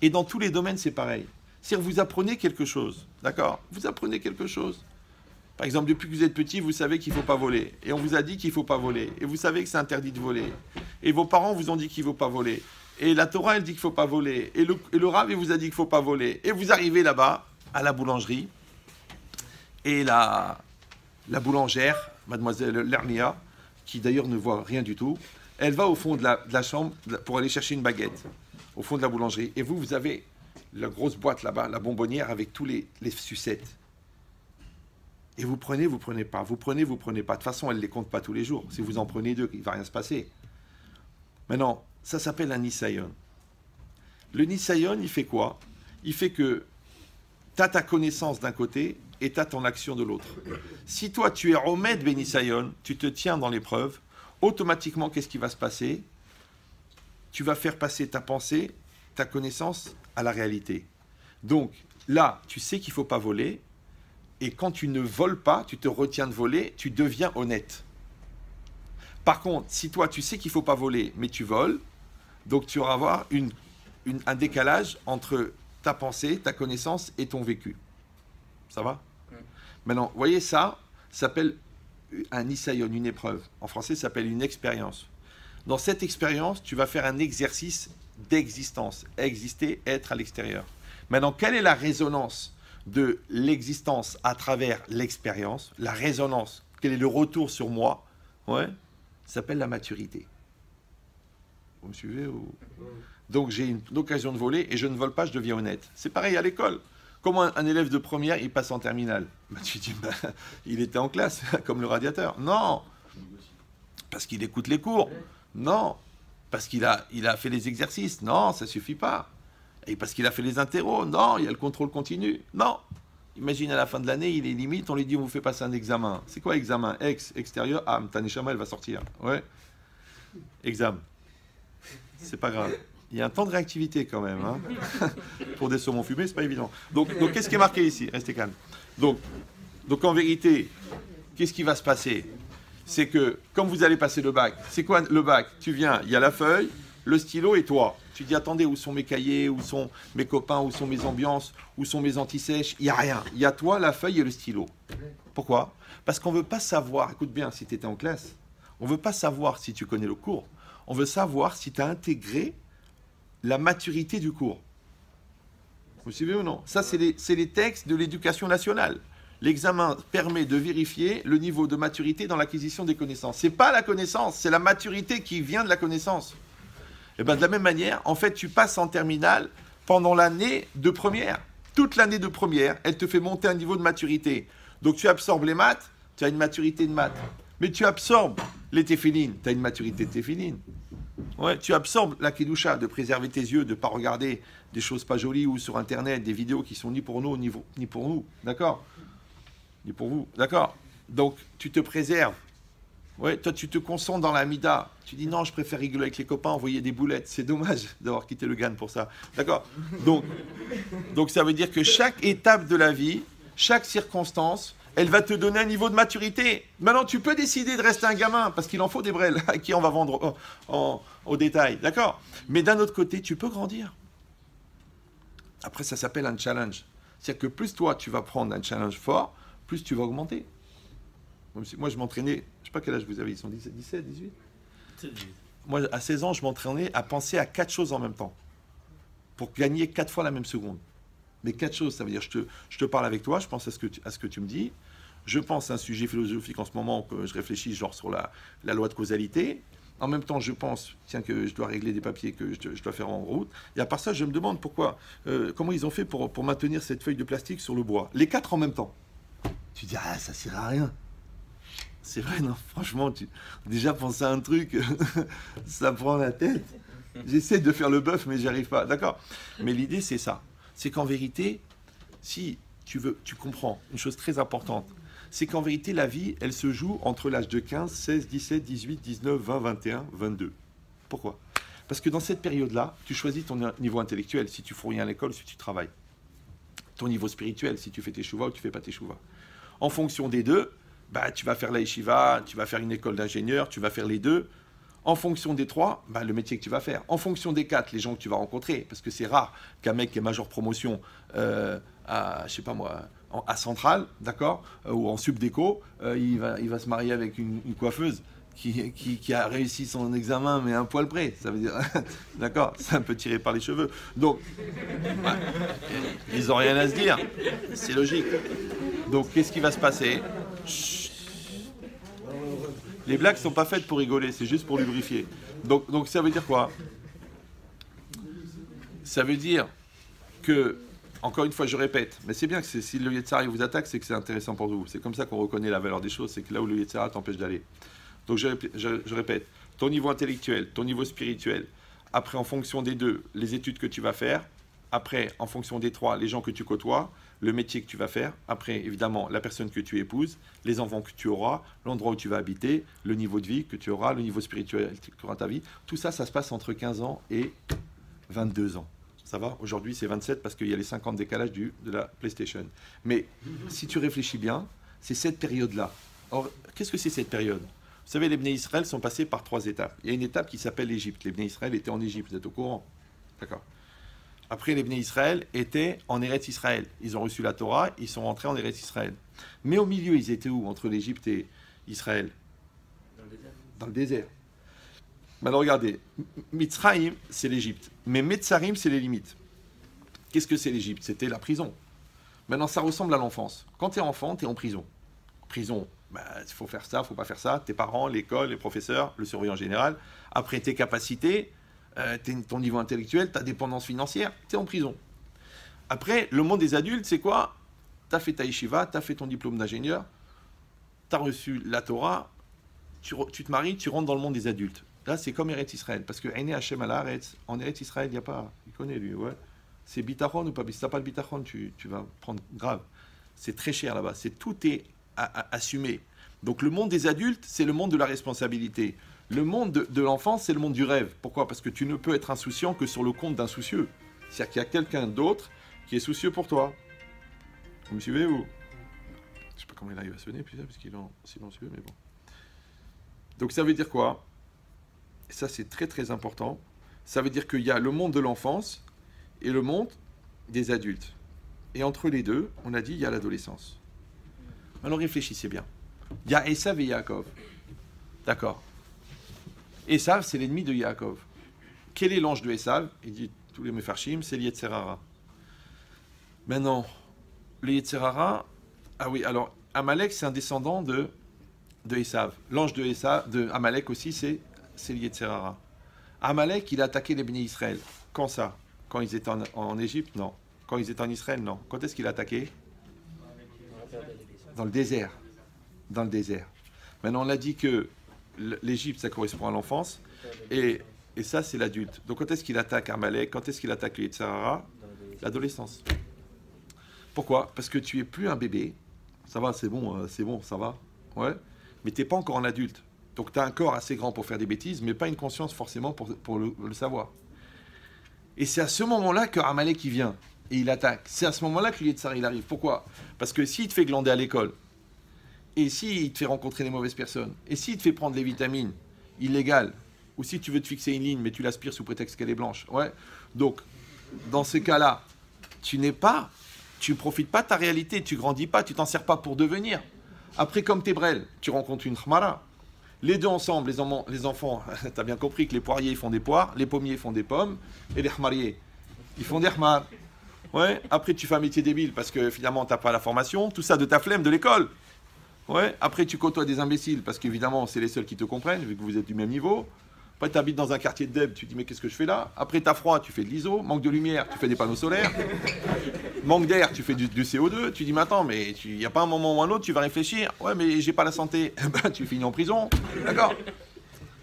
Et dans tous les domaines, c'est pareil. C'est-à-dire, vous apprenez quelque chose, d'accord? Vous apprenez quelque chose. Par exemple, depuis que vous êtes petit, vous savez qu'il ne faut pas voler. Et on vous a dit qu'il ne faut pas voler. Et vous savez que c'est interdit de voler. Et vos parents vous ont dit qu'il ne faut pas voler. Et la Torah, elle dit qu'il ne faut pas voler. Et le Rav, il vous a dit qu'il ne faut pas voler. Et vous arrivez là-bas, à la boulangerie. Et la boulangère, mademoiselle Lernia, qui d'ailleurs ne voit rien du tout, elle va au fond de la chambre pour aller chercher une baguette, au fond de la boulangerie. Et vous avez la grosse boîte là-bas, la bonbonnière avec tous les sucettes. Et vous prenez pas. Vous prenez pas. De toute façon, elle ne les compte pas tous les jours. Si vous en prenez 2, il ne va rien se passer. Maintenant, ça s'appelle un nisayon. Le nisayon, il fait quoi? Il fait que tu as ta connaissance d'un côté et tu as ton action de l'autre. Si toi, tu es Omed Benisayon, tu te tiens dans l'épreuve, automatiquement, qu'est-ce qui va se passer? Tu vas faire passer ta pensée, ta connaissance à la réalité. Donc, là, tu sais qu'il ne faut pas voler, et quand tu ne voles pas, tu te retiens de voler, tu deviens honnête. Par contre, si toi, tu sais qu'il ne faut pas voler, mais tu voles, donc tu vas avoir un décalage entre ta pensée, ta connaissance et ton vécu. Ça va? Maintenant, vous voyez, ça s'appelle un nisayon, une épreuve. En français, ça s'appelle une expérience. Dans cette expérience, tu vas faire un exercice d'existence. Exister, être à l'extérieur. Maintenant, quelle est la résonance de l'existence à travers l'expérience? La résonance, quel est le retour sur moi? Ouais, ça s'appelle la maturité. Vous me suivez ou... Donc, j'ai une occasion de voler et je ne vole pas, je deviens honnête. C'est pareil à l'école. Comment un élève de première, il passe en terminale? Tu dis, il était en classe, comme le radiateur. Non, parce qu'il écoute les cours. Non, parce qu'il a fait les exercices. Non, ça ne suffit pas. Et parce qu'il a fait les interros. Non, il y a le contrôle continu. Non. Imagine à la fin de l'année, il est limite, on lui dit, on vous fait passer un examen. C'est quoi examen? Extérieur. Ah, Taneshama, elle va sortir. Ouais. Examen. C'est pas grave. Il y a un temps de réactivité quand même. Hein. Pour des saumons fumés, c'est pas évident. Donc qu'est-ce qui est marqué ici? Restez calme. Donc en vérité, qu'est-ce qui va se passer? C'est que, comme vous allez passer le bac, c'est quoi le bac? Tu viens, il y a la feuille, le stylo et toi. Tu dis, attendez, où sont mes cahiers? Où sont mes copains? Où sont mes ambiances? Où sont mes antisèches? Il n'y a rien. Il y a toi, la feuille et le stylo. Pourquoi? Parce qu'on ne veut pas savoir, écoute bien, si tu étais en classe, on ne veut pas savoir si tu connais le cours. On veut savoir si tu as intégré la maturité du cours. Vous suivez ou non? Ça, c'est les textes de l'éducation nationale. L'examen permet de vérifier le niveau de maturité dans l'acquisition des connaissances. Ce n'est pas la connaissance, c'est la maturité qui vient de la connaissance. Et bien, de la même manière, en fait, tu passes en terminale pendant l'année de première. Toute l'année de première, elle te fait monter un niveau de maturité. Donc, tu absorbes les maths, tu as une maturité de maths. Mais tu absorbes les téphilines, tu as une maturité de téphilines. Ouais, tu absorbes la kedusha, de préserver tes yeux, de ne pas regarder des choses pas jolies ou sur Internet, des vidéos qui sont ni pour nous, ni pour nous. D'accord? Ni pour vous. D'accord? Donc, tu te préserves. Ouais, toi, tu te concentres dans la mida. Tu dis non, je préfère rigoler avec les copains, envoyer des boulettes. C'est dommage d'avoir quitté le GAN pour ça. D'accord? Donc, ça veut dire que chaque étape de la vie, chaque circonstance, elle va te donner un niveau de maturité. Maintenant, tu peux décider de rester un gamin, parce qu'il en faut des brels à qui on va vendre au détail. D'accord? Mais d'un autre côté, tu peux grandir. Après, ça s'appelle un challenge. C'est-à-dire que plus toi, tu vas prendre un challenge fort, plus tu vas augmenter. Moi, je m'entraînais, je ne sais pas quel âge vous avez, ils sont 17, 18 ? Moi, à 16 ans, je m'entraînais à penser à 4 choses en même temps, pour gagner 4 fois la même seconde. Mais 4 choses, ça veut dire, je te parle avec toi, je pense à ce que tu me dis, je pense à un sujet philosophique en ce moment, que je réfléchis genre sur la loi de causalité. En même temps, je pense, tiens, que je dois régler des papiers que je dois faire en route. Et à part ça, je me demande comment ils ont fait pour maintenir cette feuille de plastique sur le bois. Les 4 en même temps. Tu dis, ah, ça ne sert à rien. C'est vrai, non, franchement, déjà penser à un truc, ça prend la tête. J'essaie de faire le bœuf, mais j'y arrive pas. D'accord? Mais l'idée, c'est ça. C'est qu'en vérité, si tu comprends une chose très importante, c'est qu'en vérité, la vie, elle se joue entre l'âge de 15, 16, 17, 18, 19, 20, 21, 22. Pourquoi? Parce que dans cette période-là, tu choisis ton niveau intellectuel, si tu fous rien à l'école, si tu travailles. Ton niveau spirituel, si tu fais tes chouvas ou tu fais pas tes chouvas. En fonction des deux, bah, tu vas faire la yeshiva, tu vas faire une école d'ingénieur, tu vas faire les deux. En fonction des 3, bah, le métier que tu vas faire. En fonction des 4, les gens que tu vas rencontrer. Parce que c'est rare qu'un mec qui est major promotion à, je sais pas moi, à Centrale, d'accord, ou en subdéco, il va se marier avec une coiffeuse qui a réussi son examen, mais un poil près. Ça veut dire, d'accord, c'est un peu tiré par les cheveux. Donc, bah, ils n'ont rien à se dire. C'est logique. Donc, qu'est-ce qui va se passer? Les blagues sont pas faites pour rigoler, c'est juste pour lubrifier. Donc ça veut dire quoi? Ça veut dire que, encore une fois, je répète, mais c'est bien que si le Yetzirah vous attaque, c'est que c'est intéressant pour vous. C'est comme ça qu'on reconnaît la valeur des choses, c'est que là où le Yetzirah t'empêche d'aller. Donc je répète, ton niveau intellectuel, ton niveau spirituel, après en fonction des deux, les études que tu vas faire, après en fonction des trois, les gens que tu côtoies, le métier que tu vas faire, après évidemment la personne que tu épouses, les enfants que tu auras, l'endroit où tu vas habiter, le niveau de vie que tu auras, le niveau spirituel que tu auras ta vie, tout ça, ça se passe entre 15 ans et 22 ans. Ça va? Aujourd'hui, c'est 27 parce qu'il y a les 50 décalages de la PlayStation. Mais si tu réfléchis bien, c'est cette période-là. Or, qu'est-ce que c'est cette période? Vous savez, les Bnei Israël sont passés par 3 étapes. Il y a une étape qui s'appelle l'Égypte. Les Bnei Israël étaient en Égypte, vous êtes au courant? D'accord. Après, les Bnei Israël étaient en Eretz Israël. Ils ont reçu la Torah, ils sont rentrés en Eretz Israël. Mais au milieu, ils étaient où? Entre l'Égypte et Israël? Dans le désert. Dans le désert. Maintenant, regardez. Mitzrayim, c'est l'Égypte. Mais Metzarim, c'est les limites. Qu'est-ce que c'est l'Égypte? C'était la prison. Maintenant, ça ressemble à l'enfance. Quand tu es enfant, tu es en prison. Prison, il faut faire ça, il ne faut pas faire ça. Tes parents, l'école, les professeurs, le surveillant général. Après, tes capacités, ton niveau intellectuel, ta dépendance financière, tu es en prison. Après, le monde des adultes, c'est quoi? Tu as fait ta yeshiva, tu as fait ton diplôme d'ingénieur, tu as reçu la Torah, tu te maries, tu rentres dans le monde des adultes. Là, c'est comme Eretz Israël, parce que Aine Hashem al Haaretz, en Eretz Israël, il n'y a pas, il connaît lui, ouais. C'est bitachon ou pas? Si tu n'as pas le bitachon, tu vas prendre grave. C'est très cher là-bas, tout est assumé. Donc le monde des adultes, c'est le monde de la responsabilité. Le monde de l'enfance, c'est le monde du rêve. Pourquoi? Parce que tu ne peux être insouciant que sur le compte d'un soucieux. C'est-à-dire qu'il y a quelqu'un d'autre qui est soucieux pour toi. Vous me suivez ou? Je ne sais pas comment il arrive à sonner, puis ça, parce qu'il est en silencieux, mais bon. Donc ça veut dire quoi? Et ça, c'est très très important. Ça veut dire qu'il y a le monde de l'enfance et le monde des adultes. Et entre les deux, on a dit, il y a l'adolescence. Alors réfléchissez bien. Il y a Esav et Yaakov. D'accord. Esav, c'est l'ennemi de Yaakov. Quel est l'ange de Esav? Il dit, tous les Mefarshim, c'est l'Yetzerara. Maintenant, le Yetzerara, ah oui, alors, Amalek, c'est un descendant de Esav. L'ange de Amalek aussi, c'est l'Yetzerara. Amalek, il a attaqué les Bnei Israël. Quand ça? Quand ils étaient en Égypte? Non. Quand ils étaient en Israël? Non. Quand est-ce qu'il a attaqué? Dans le désert. Dans le désert. Maintenant, on a dit que l'Égypte, ça correspond à l'enfance, et ça, c'est l'adulte. Donc, quand est-ce qu'il attaque Amalek? Quand est-ce qu'il attaque le Yetzirah? L'adolescence. Pourquoi? Parce que tu es plus un bébé. Ça va, c'est bon, ça va. Ouais. Mais tu n'es pas encore un adulte. Donc, tu as un corps assez grand pour faire des bêtises, mais pas une conscience forcément pour le savoir. Et c'est à ce moment-là que Amalek il vient et il attaque. C'est à ce moment-là que le Yetzirah il arrive. Pourquoi? Parce que s'il te fait glander à l'école, et s'il te fait rencontrer des mauvaises personnes, et s'il te fait prendre des vitamines illégales, ou si tu veux te fixer une ligne, mais tu l'aspires sous prétexte qu'elle est blanche, ouais. Donc, dans ces cas-là, tu profites pas de ta réalité, tu grandis pas, tu t'en sers pas pour devenir. Après, comme t'es brel, tu rencontres une khmara. Les deux ensemble, les enfants, tu as bien compris que les poiriers font des poires, les pommiers font des pommes, et les khmariers, ils font des khmar. Ouais. Après, tu fais un métier débile parce que finalement, tu n'as pas la formation, tout ça de ta flemme de l'école. Ouais. Après, tu côtoies des imbéciles parce qu'évidemment, c'est les seuls qui te comprennent, vu que vous êtes du même niveau. Après, tu habites dans un quartier de Deb, tu te dis, mais qu'est-ce que je fais là? Après, tu as froid, tu fais de l'ISO. Manque de lumière, tu fais des panneaux solaires. Manque d'air, tu fais du CO2. Tu dis, mais attends, mais il n'y a pas un moment ou un autre, tu vas réfléchir. Ouais, mais j'ai pas la santé. Ben, tu finis en prison. D'accord?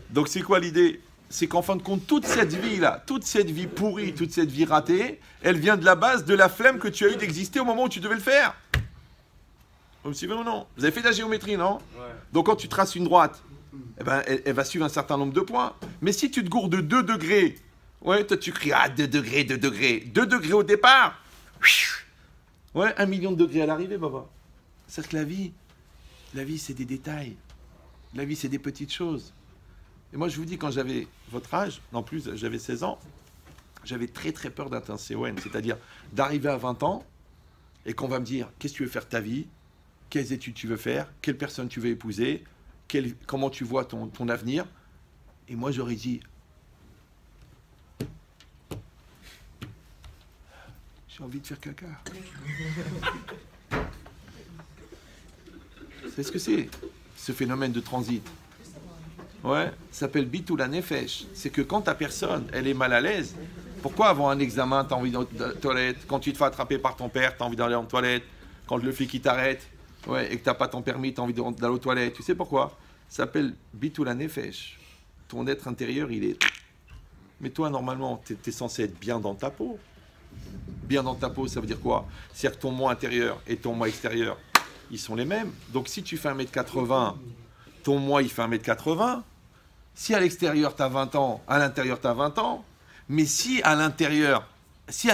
Donc, c'est quoi l'idée? C'est qu'en fin de compte, toute cette vie-là, toute cette vie pourrie, toute cette vie ratée, elle vient de la base de la flemme que tu as eu d'exister au moment où tu devais le faire. Vous me suivez ou non? Vous avez fait de la géométrie, non? Ouais. Donc, quand tu traces une droite, eh ben, elle va suivre un certain nombre de points. Mais si tu te gourdes de 2 degrés, ouais, toi tu cries, ah, 2 degrés, 2 degrés. 2 degrés au départ. Ouais, 1 million de degrés à l'arrivée, baba. C'est-à-dire que la vie, c'est des détails. La vie, c'est des petites choses. Et moi, je vous dis, quand j'avais votre âge, en plus, j'avais 16 ans, j'avais très, très peur d'être un CON. C'est-à-dire d'arriver à 20 ans et qu'on va me dire, qu'est-ce que tu veux faire de ta vie? Quelles études tu veux faire? Quelle personne tu veux épouser? Comment tu vois ton avenir? Et moi, j'aurais dit, j'ai envie de faire caca. C'est ce que c'est, ce phénomène de transit. Ouais, ça s'appelle Bitoula Nefesh. C'est que quand ta personne, elle est mal à l'aise, pourquoi avant un examen, tu as envie d'aller aux toilettes? Quand tu te fais attraper par ton père, tu as envie d'aller en toilette? Quand le flic qui t'arrête, ouais, et que tu n'as pas ton permis, tu as envie d'aller aux toilettes. Tu sais pourquoi? Ça s'appelle Bitoula Nefesh. Ton être intérieur, il est... Mais toi, normalement, tu es censé être bien dans ta peau. Bien dans ta peau, ça veut dire quoi? C'est-à-dire que ton moi intérieur et ton moi extérieur, ils sont les mêmes. Donc si tu fais 1m80, ton moi, il fait 1m80. Si à l'extérieur, tu as 20 ans, à l'intérieur, tu as 20 ans. Mais si à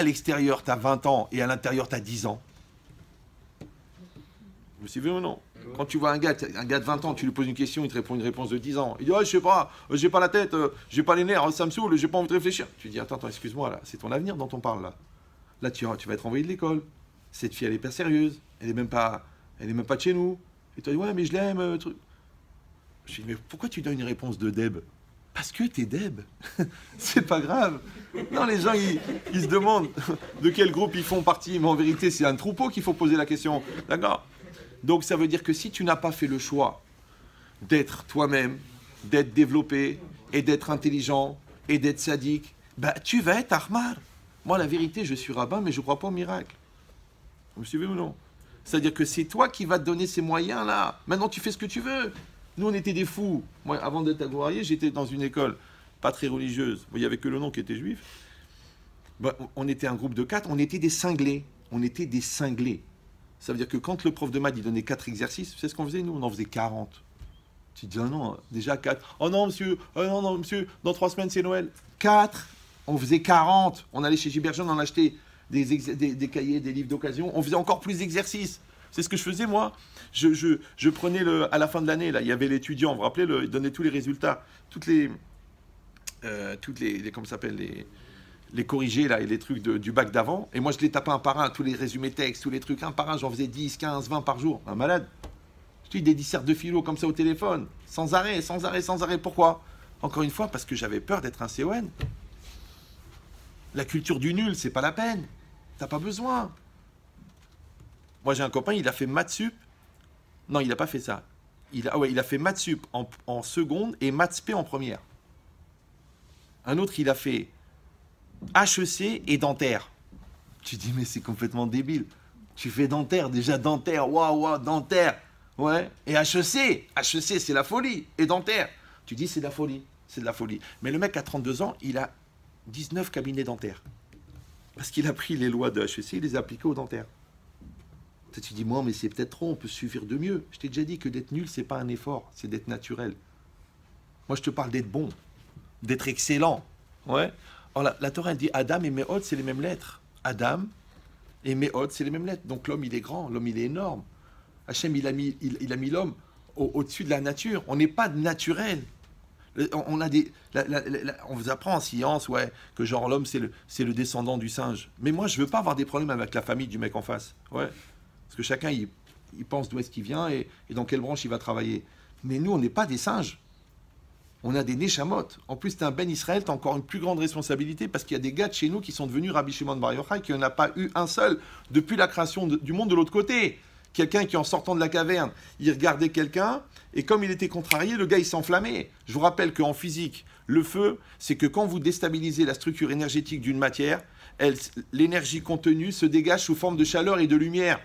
l'extérieur, tu as 20 ans et à l'intérieur, tu as 10 ans. Vous suivez ou non? Quand tu vois un gars de 20 ans, tu lui poses une question, il te répond une réponse de 10 ans. Il dit, oh, je sais pas, j'ai pas la tête, j'ai pas les nerfs, ça me saoule, j'ai pas envie de réfléchir. Tu dis, attends, excuse-moi, là, c'est ton avenir dont on parle, là. Là, tu vas être envoyé de l'école. Cette fille, elle est pas sérieuse. Elle est même pas de chez nous. Et tu dis, ouais, mais je l'aime, truc. Je dis, mais pourquoi tu donnes une réponse de Deb? Parce que t'es Deb. C'est pas grave. Non, les gens, ils se demandent de quel groupe ils font partie. Mais en vérité, c'est un troupeau qu'il faut poser la question. D'accord? Donc, ça veut dire que si tu n'as pas fait le choix d'être toi-même, d'être développé, et d'être intelligent, et d'être sadique, bah, tu vas être Ahmar. Moi, la vérité, je suis rabbin, mais je ne crois pas au miracle. Vous me suivez ou non? C'est-à-dire que c'est toi qui vas te donner ces moyens-là. Maintenant, tu fais ce que tu veux. Nous, on était des fous. Moi, avant d'être agourier, j'étais dans une école pas très religieuse. Il n'y avait que le nom qui était juif. Bah, on était un groupe de 4. On était des cinglés. On était des cinglés. Ça veut dire que quand le prof de maths, il donnait 4 exercices, c'est ce qu'on faisait, nous? On en faisait 40. Tu te dis, ah non, déjà 4. Oh non, monsieur, dans 3 semaines, c'est Noël. 4. On faisait 40. On allait chez Giberjean, on achetait des cahiers, des livres d'occasion. On faisait encore plus d'exercices. C'est ce que je faisais, moi. Je prenais, à la fin de l'année, là, il y avait l'étudiant, vous vous rappelez, il donnait tous les résultats, toutes les comment ça s'appelle, les corrigés, là, et les trucs du bac d'avant. Et moi, je les tapais un par un, tous les résumés textes, tous les trucs, un par un. J'en faisais 10, 15, 20 par jour. Un malade. Je dis des dissertes de philo comme ça au téléphone, sans arrêt. Pourquoi? Encore une fois, parce que j'avais peur d'être un CON. La culture du nul, c'est pas la peine. T'as pas besoin. Moi, j'ai un copain, il a fait maths sup. Non, il n'a pas fait ça. Il a fait maths sup en seconde et maths spé en première. Un autre, il a fait HEC et dentaire. Tu dis, mais c'est complètement débile. Tu fais dentaire, déjà dentaire, waouh, dentaire. Ouais. Et HEC, c'est la folie. Et dentaire. Tu dis, c'est de la folie. C'est de la folie. Mais le mec, à 32 ans, il a 19 cabinets dentaires. Parce qu'il a pris les lois de HEC et les a appliquées aux dentaires. Tu dis, moi, mais c'est peut-être trop, on peut suffire de mieux. Je t'ai déjà dit que d'être nul, c'est pas un effort, c'est d'être naturel. Moi, je te parle d'être bon, d'être excellent. Ouais. Alors, la Torah, elle dit, Adam et Méhod, c'est les mêmes lettres. Adam et Méhod, c'est les mêmes lettres. Donc, l'homme, il est grand, l'homme, il est énorme. Hachem, il a mis l'homme au-dessus de la nature. On n'est pas naturel. On vous apprend en science, ouais, que genre l'homme, c'est le descendant du singe. Mais moi, je veux pas avoir des problèmes avec la famille du mec en face. Ouais. Parce que chacun, il pense d'où est-ce qu'il vient et dans quelle branche il va travailler. Mais nous, on n'est pas des singes. On a des neshamot. En plus, tu es un Ben Israël, tu as encore une plus grande responsabilité parce qu'il y a des gars de chez nous qui sont devenus Rabbi Shimon Bar Yochai, qui n'en a pas eu un seul depuis la création du monde de l'autre côté. Quelqu'un qui, en sortant de la caverne, il regardait quelqu'un et comme il était contrarié, le gars, il s'enflammait. Je vous rappelle qu'en physique, le feu, c'est que quand vous déstabilisez la structure énergétique d'une matière, l'énergie contenue se dégage sous forme de chaleur et de lumière.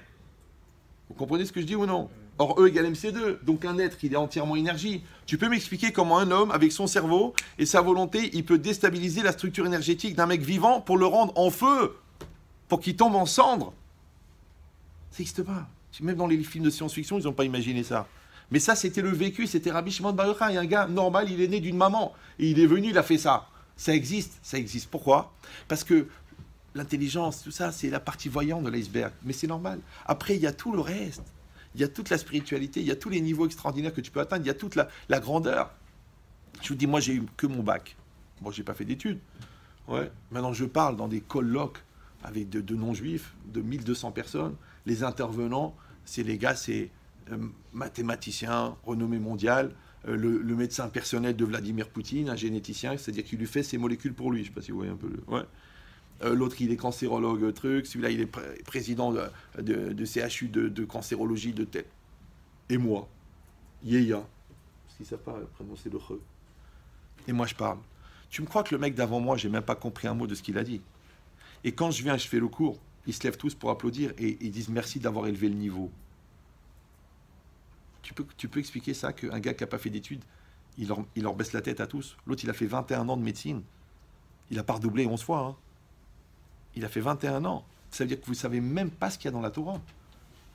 Vous comprenez ce que je dis ou non? Or, E égale MC2. Donc, un être, il est entièrement énergie. Tu peux m'expliquer comment un homme, avec son cerveau et sa volonté, il peut déstabiliser la structure énergétique d'un mec vivant pour le rendre en feu, pour qu'il tombe en cendres? Ça n'existe pas. Même dans les films de science-fiction, ils n'ont pas imaginé ça. Mais ça, c'était le vécu, c'était Rabbi Shimon Bar Yochai. Un gars normal, il est né d'une maman. Et il est venu, il a fait ça. Ça existe. Pourquoi? Parce que l'intelligence, tout ça, c'est la partie voyante de l'iceberg. Mais c'est normal. Après, il y a tout le reste. Il y a toute la spiritualité, il y a tous les niveaux extraordinaires que tu peux atteindre, il y a toute la grandeur. Je vous dis, moi, j'ai eu que mon bac. Bon, j'ai pas fait d'études. Ouais. Maintenant, je parle dans des colloques avec de non-juifs, de 1200 personnes. Les intervenants, c'est les gars, c'est mathématicien, renommé mondial, le médecin personnel de Vladimir Poutine, un généticien, c'est-à-dire qu'il lui fait ses molécules pour lui. Je ne sais pas si vous voyez un peu le... Ouais. L'autre, il est cancérologue, truc. Celui-là, il est président de CHU de cancérologie de tête. Et moi, Yeya, parce qu'ils ne savent pas prononcer le re. Et moi, je parle. Tu me crois que le mec d'avant moi, j'ai même pas compris un mot de ce qu'il a dit. Et quand je viens, je fais le cours, ils se lèvent tous pour applaudir et ils disent merci d'avoir élevé le niveau. Tu peux expliquer ça, qu'un gars qui n'a pas fait d'études, il leur baisse la tête à tous. L'autre, il a fait 21 ans de médecine. Il n'a pas redoublé 11 fois. Hein. Il a fait 21 ans. Ça veut dire que vous ne savez même pas ce qu'il y a dans la Torah.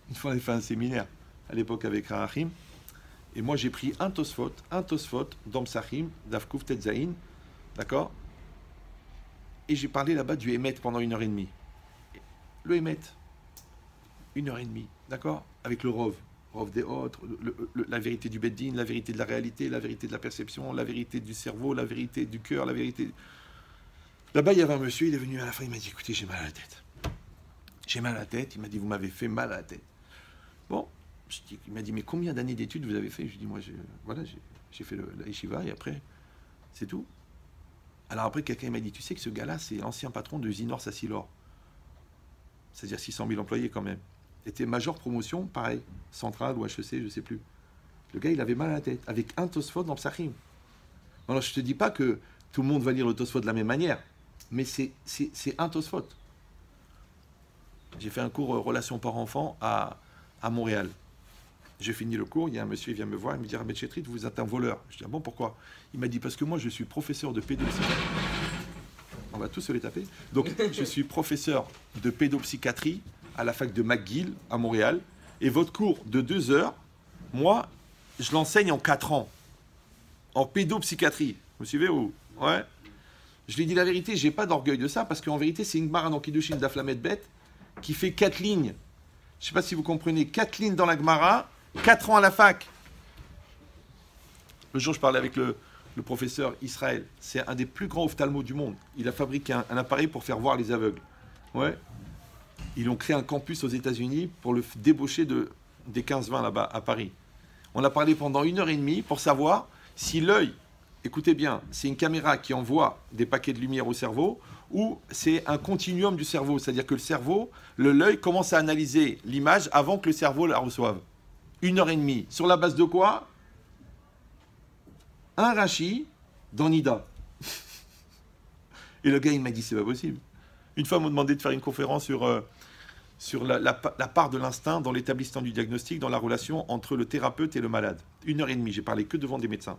Une fois, on a fait un séminaire à l'époque avec Rahim. Et moi, j'ai pris un Tosfot dans Psachim, d'Avkouf Tetzaïn, d'accord? Et j'ai parlé là-bas du Hémet pendant 1h30. Le Hémet, 1h30, d'accord? Avec le Rov des autres, la vérité du Beddin, la vérité de la réalité, la vérité de la perception, la vérité du cerveau, la vérité du cœur, la vérité... Là-bas, il y avait un monsieur, il est venu à la fin, il m'a dit, écoutez, j'ai mal à la tête. J'ai mal à la tête. Il m'a dit, vous m'avez fait mal à la tête. Bon, il m'a dit, mais combien d'années d'études vous avez fait? Je lui ai dit, moi, j'ai fait la yeshiva et après, c'est tout. Alors après, quelqu'un m'a dit, tu sais que ce gars-là, c'est l'ancien patron de Zinor Sassilor. C'est-à-dire 600 000 employés quand même. Était major promotion, pareil, centrale ou HEC, je ne sais plus. Le gars, il avait mal à la tête, avec un Tosfot dans Psachim. Alors, je ne te dis pas que tout le monde va lire le Tosfot de la même manière, mais c'est un Tosfot. J'ai fait un cours relations parents-enfants à Montréal. J'ai fini le cours, il y a un monsieur qui vient me voir, il me dit, Rabbi Chetrit, vous êtes un voleur. Je dis, ah bon, pourquoi? Il m'a dit, parce que moi, je suis professeur de pédopsychiatrie. On va tous se les taper. Donc, je suis professeur de pédopsychiatrie à la fac de McGill, à Montréal. Et votre cours de 2 heures, moi, je l'enseigne en 4 ans. En pédopsychiatrie. Vous suivez ou? Ouais. Je lui ai dit la vérité, j'ai pas d'orgueil de ça, parce qu'en vérité, c'est une Gemara dans Kiddushin d'Aflamet Bet qui fait 4 lignes. Je sais pas si vous comprenez. 4 lignes dans la Gemara, 4 ans à la fac. Le jour, je parlais avec le professeur Israël. C'est un des plus grands ophtalmos du monde. Il a fabriqué un appareil pour faire voir les aveugles. Ouais. Ils ont créé un campus aux États-Unis pour le débaucher des 15-20 là-bas à Paris. On a parlé pendant 1h30 pour savoir si l'œil, écoutez bien, c'est une caméra qui envoie des paquets de lumière au cerveau ou c'est un continuum du cerveau. C'est-à-dire que le cerveau, l'œil commence à analyser l'image avant que le cerveau la reçoive. 1h30. Sur la base de quoi? Un Rashi dans Nida. Et le gars, il m'a dit, c'est pas possible. Une fois, on m'a demandé de faire une conférence sur la part de l'instinct dans l'établissement du diagnostic, dans la relation entre le thérapeute et le malade. 1h30, j'ai parlé que devant des médecins.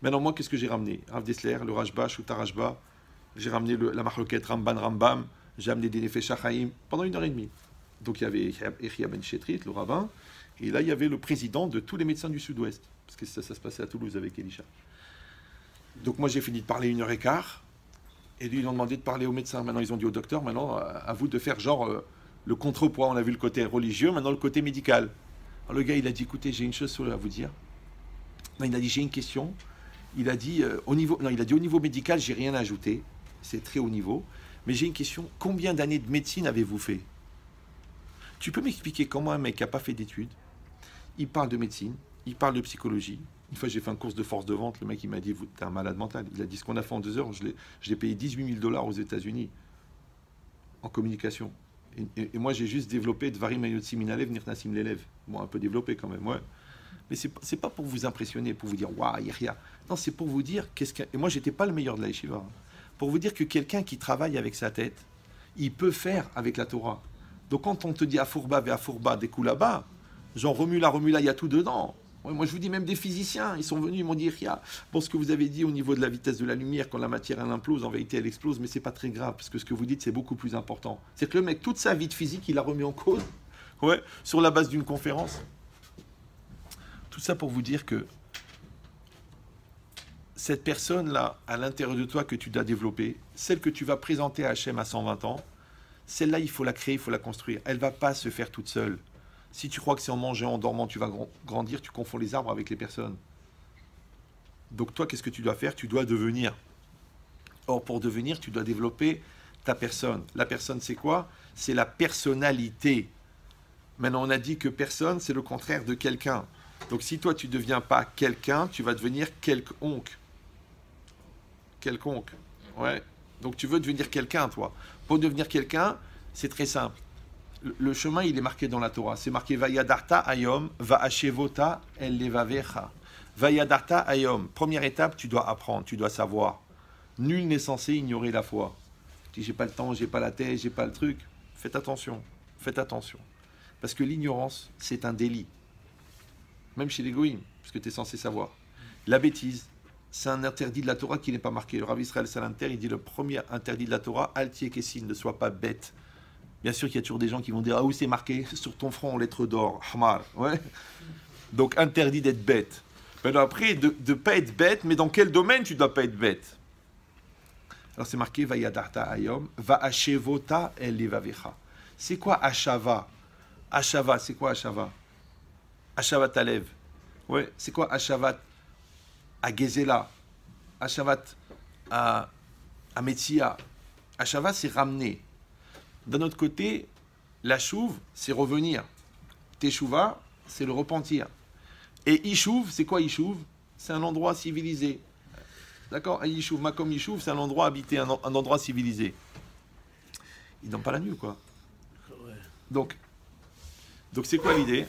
Maintenant, moi, qu'est-ce que j'ai ramené? Rav Dessler, le Rajba, Shuta Rajba. J'ai ramené la Mahloket Ramban Rambam. J'ai amené des Nefesh HaChaim pendant 1h30. Donc, il y avait Echia Ben Chetrit, le rabbin. Et là, il y avait le président de tous les médecins du Sud-Ouest. Parce que ça se passait à Toulouse avec Elisha. Donc, moi, j'ai fini de parler 1h15. Et lui, ils ont demandé de parler aux médecins. Maintenant, ils ont dit au docteur, maintenant, à vous de faire genre le contrepoids. On a vu le côté religieux, maintenant le côté médical. Alors le gars, il a dit, écoutez, j'ai une chose à vous dire. Non, il a dit, j'ai une question. Il a dit, au niveau médical, j'ai rien à ajouter. C'est très haut niveau. Mais j'ai une question. Combien d'années de médecine avez-vous fait? Tu peux m'expliquer comment un mec qui n'a pas fait d'études, il parle de médecine, il parle de psychologie. Une fois, j'ai fait un cours de force de vente. Le mec, il m'a dit, t'es un malade mental. Il a dit, ce qu'on a fait en 2 heures, je l'ai payé $18 000 aux États-Unis en communication. Et moi, j'ai juste développé Dvarim Ayotsim Minalev, Nirnasim l'élève. Bon, un peu développé quand même, ouais. Mais c'est pas pour vous impressionner, pour vous dire, waouh, Yahya. Non, c'est pour vous dire, et moi, j'étais pas le meilleur de la yeshiva. Pour vous dire que quelqu'un qui travaille avec sa tête, il peut faire avec la Torah. Donc, quand on te dit Afourba, Ve'afourba, des coups là-bas, genre remue-la, il y a tout dedans. Ouais, moi, je vous dis, même des physiciens, ils sont venus, ils m'ont dit, Yahya, bon, ce que vous avez dit au niveau de la vitesse de la lumière, quand la matière, elle implose, en vérité, elle explose, mais c'est pas très grave, parce que ce que vous dites, c'est beaucoup plus important. C'est que le mec, toute sa vie de physique, il a remis en cause, ouais, sur la base d'une conférence. Tout ça pour vous dire que cette personne-là, à l'intérieur de toi que tu dois développer, celle que tu vas présenter à Hachem à 120 ans, celle-là, il faut la créer, il faut la construire. Elle ne va pas se faire toute seule. Si tu crois que c'est en mangeant, en dormant, tu vas grandir, tu confonds les arbres avec les personnes. Donc toi, qu'est-ce que tu dois faire? Tu dois devenir. Or, pour devenir, tu dois développer ta personne. La personne, c'est quoi? C'est la personnalité. Maintenant, on a dit que personne, c'est le contraire de quelqu'un. Donc, si toi, tu ne deviens pas quelqu'un, tu vas devenir quelconque. Quelconque. Ouais. Donc, tu veux devenir quelqu'un, toi. Pour devenir quelqu'un, c'est très simple. Le chemin, il est marqué dans la Torah. C'est marqué Vayadarta Ayom Vaashevota El Levavecha. Vayadarta ayom. Première étape, tu dois apprendre, tu dois savoir. Nul n'est censé ignorer la foi. Tu dis, j'ai pas le temps, j'ai pas la tête, j'ai pas le truc. Faites attention, faites attention. Parce que l'ignorance, c'est un délit. Même chez les goïms, parce que tu es censé savoir. La bêtise, c'est un interdit de la Torah qui n'est pas marqué. Le Rav Israël Salanter, il dit le premier interdit de la Torah, Altie Kessin, ne sois pas bête. Bien sûr qu'il y a toujours des gens qui vont dire, ah oui, c'est marqué sur ton front en lettres d'or, Hamar. Ouais. Donc interdit d'être bête. Mais après, de ne pas être bête, mais dans quel domaine tu ne dois pas être bête? Alors c'est marqué, Vayadarta ayom, Va'ashevota el levavecha. C'est quoi Ashava? Ashava, c'est quoi Ashava? Ashavat Alev. Ouais, c'est quoi Ashavat à Gezela? Ashavat à Metzia. Ashava, c'est ramener. D'un autre côté, la chouve, c'est revenir. Teshuva, c'est le repentir. Et Ishuv, c'est quoi Ishuv? C'est un endroit civilisé. D'accord? Ishuv, Makom Ishuv, c'est un endroit habité, un endroit civilisé. Ils n'ont pas la nuit, quoi. Donc c'est quoi l'idée?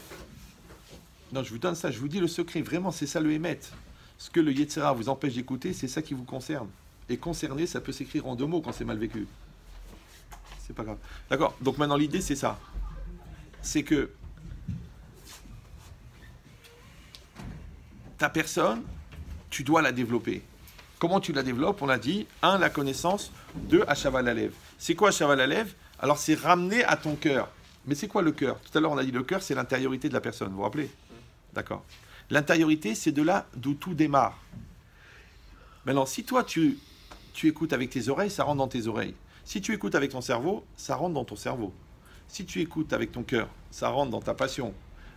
Non, je vous donne ça, je vous dis le secret, vraiment, c'est ça le émet. Ce que le Yetzera vous empêche d'écouter, c'est ça qui vous concerne. Et concerner, ça peut s'écrire en 2 mots quand c'est mal vécu. C'est pas grave. D'accord? Donc maintenant, l'idée, c'est ça. C'est que ta personne, tu dois la développer. Comment tu la développes? On a dit, 1, la connaissance, 2, Ashaval Alev. C'est quoi Ashaval Alev? Alors, c'est ramener à ton cœur. Mais c'est quoi le cœur? Tout à l'heure, on a dit le cœur, c'est l'intériorité de la personne. Vous vous rappelez? D'accord. L'intériorité, c'est de là d'où tout démarre. Maintenant, si toi, tu écoutes avec tes oreilles, ça rentre dans tes oreilles. Si tu écoutes avec ton cerveau, ça rentre dans ton cerveau. Si tu écoutes avec ton cœur, ça rentre dans ta passion.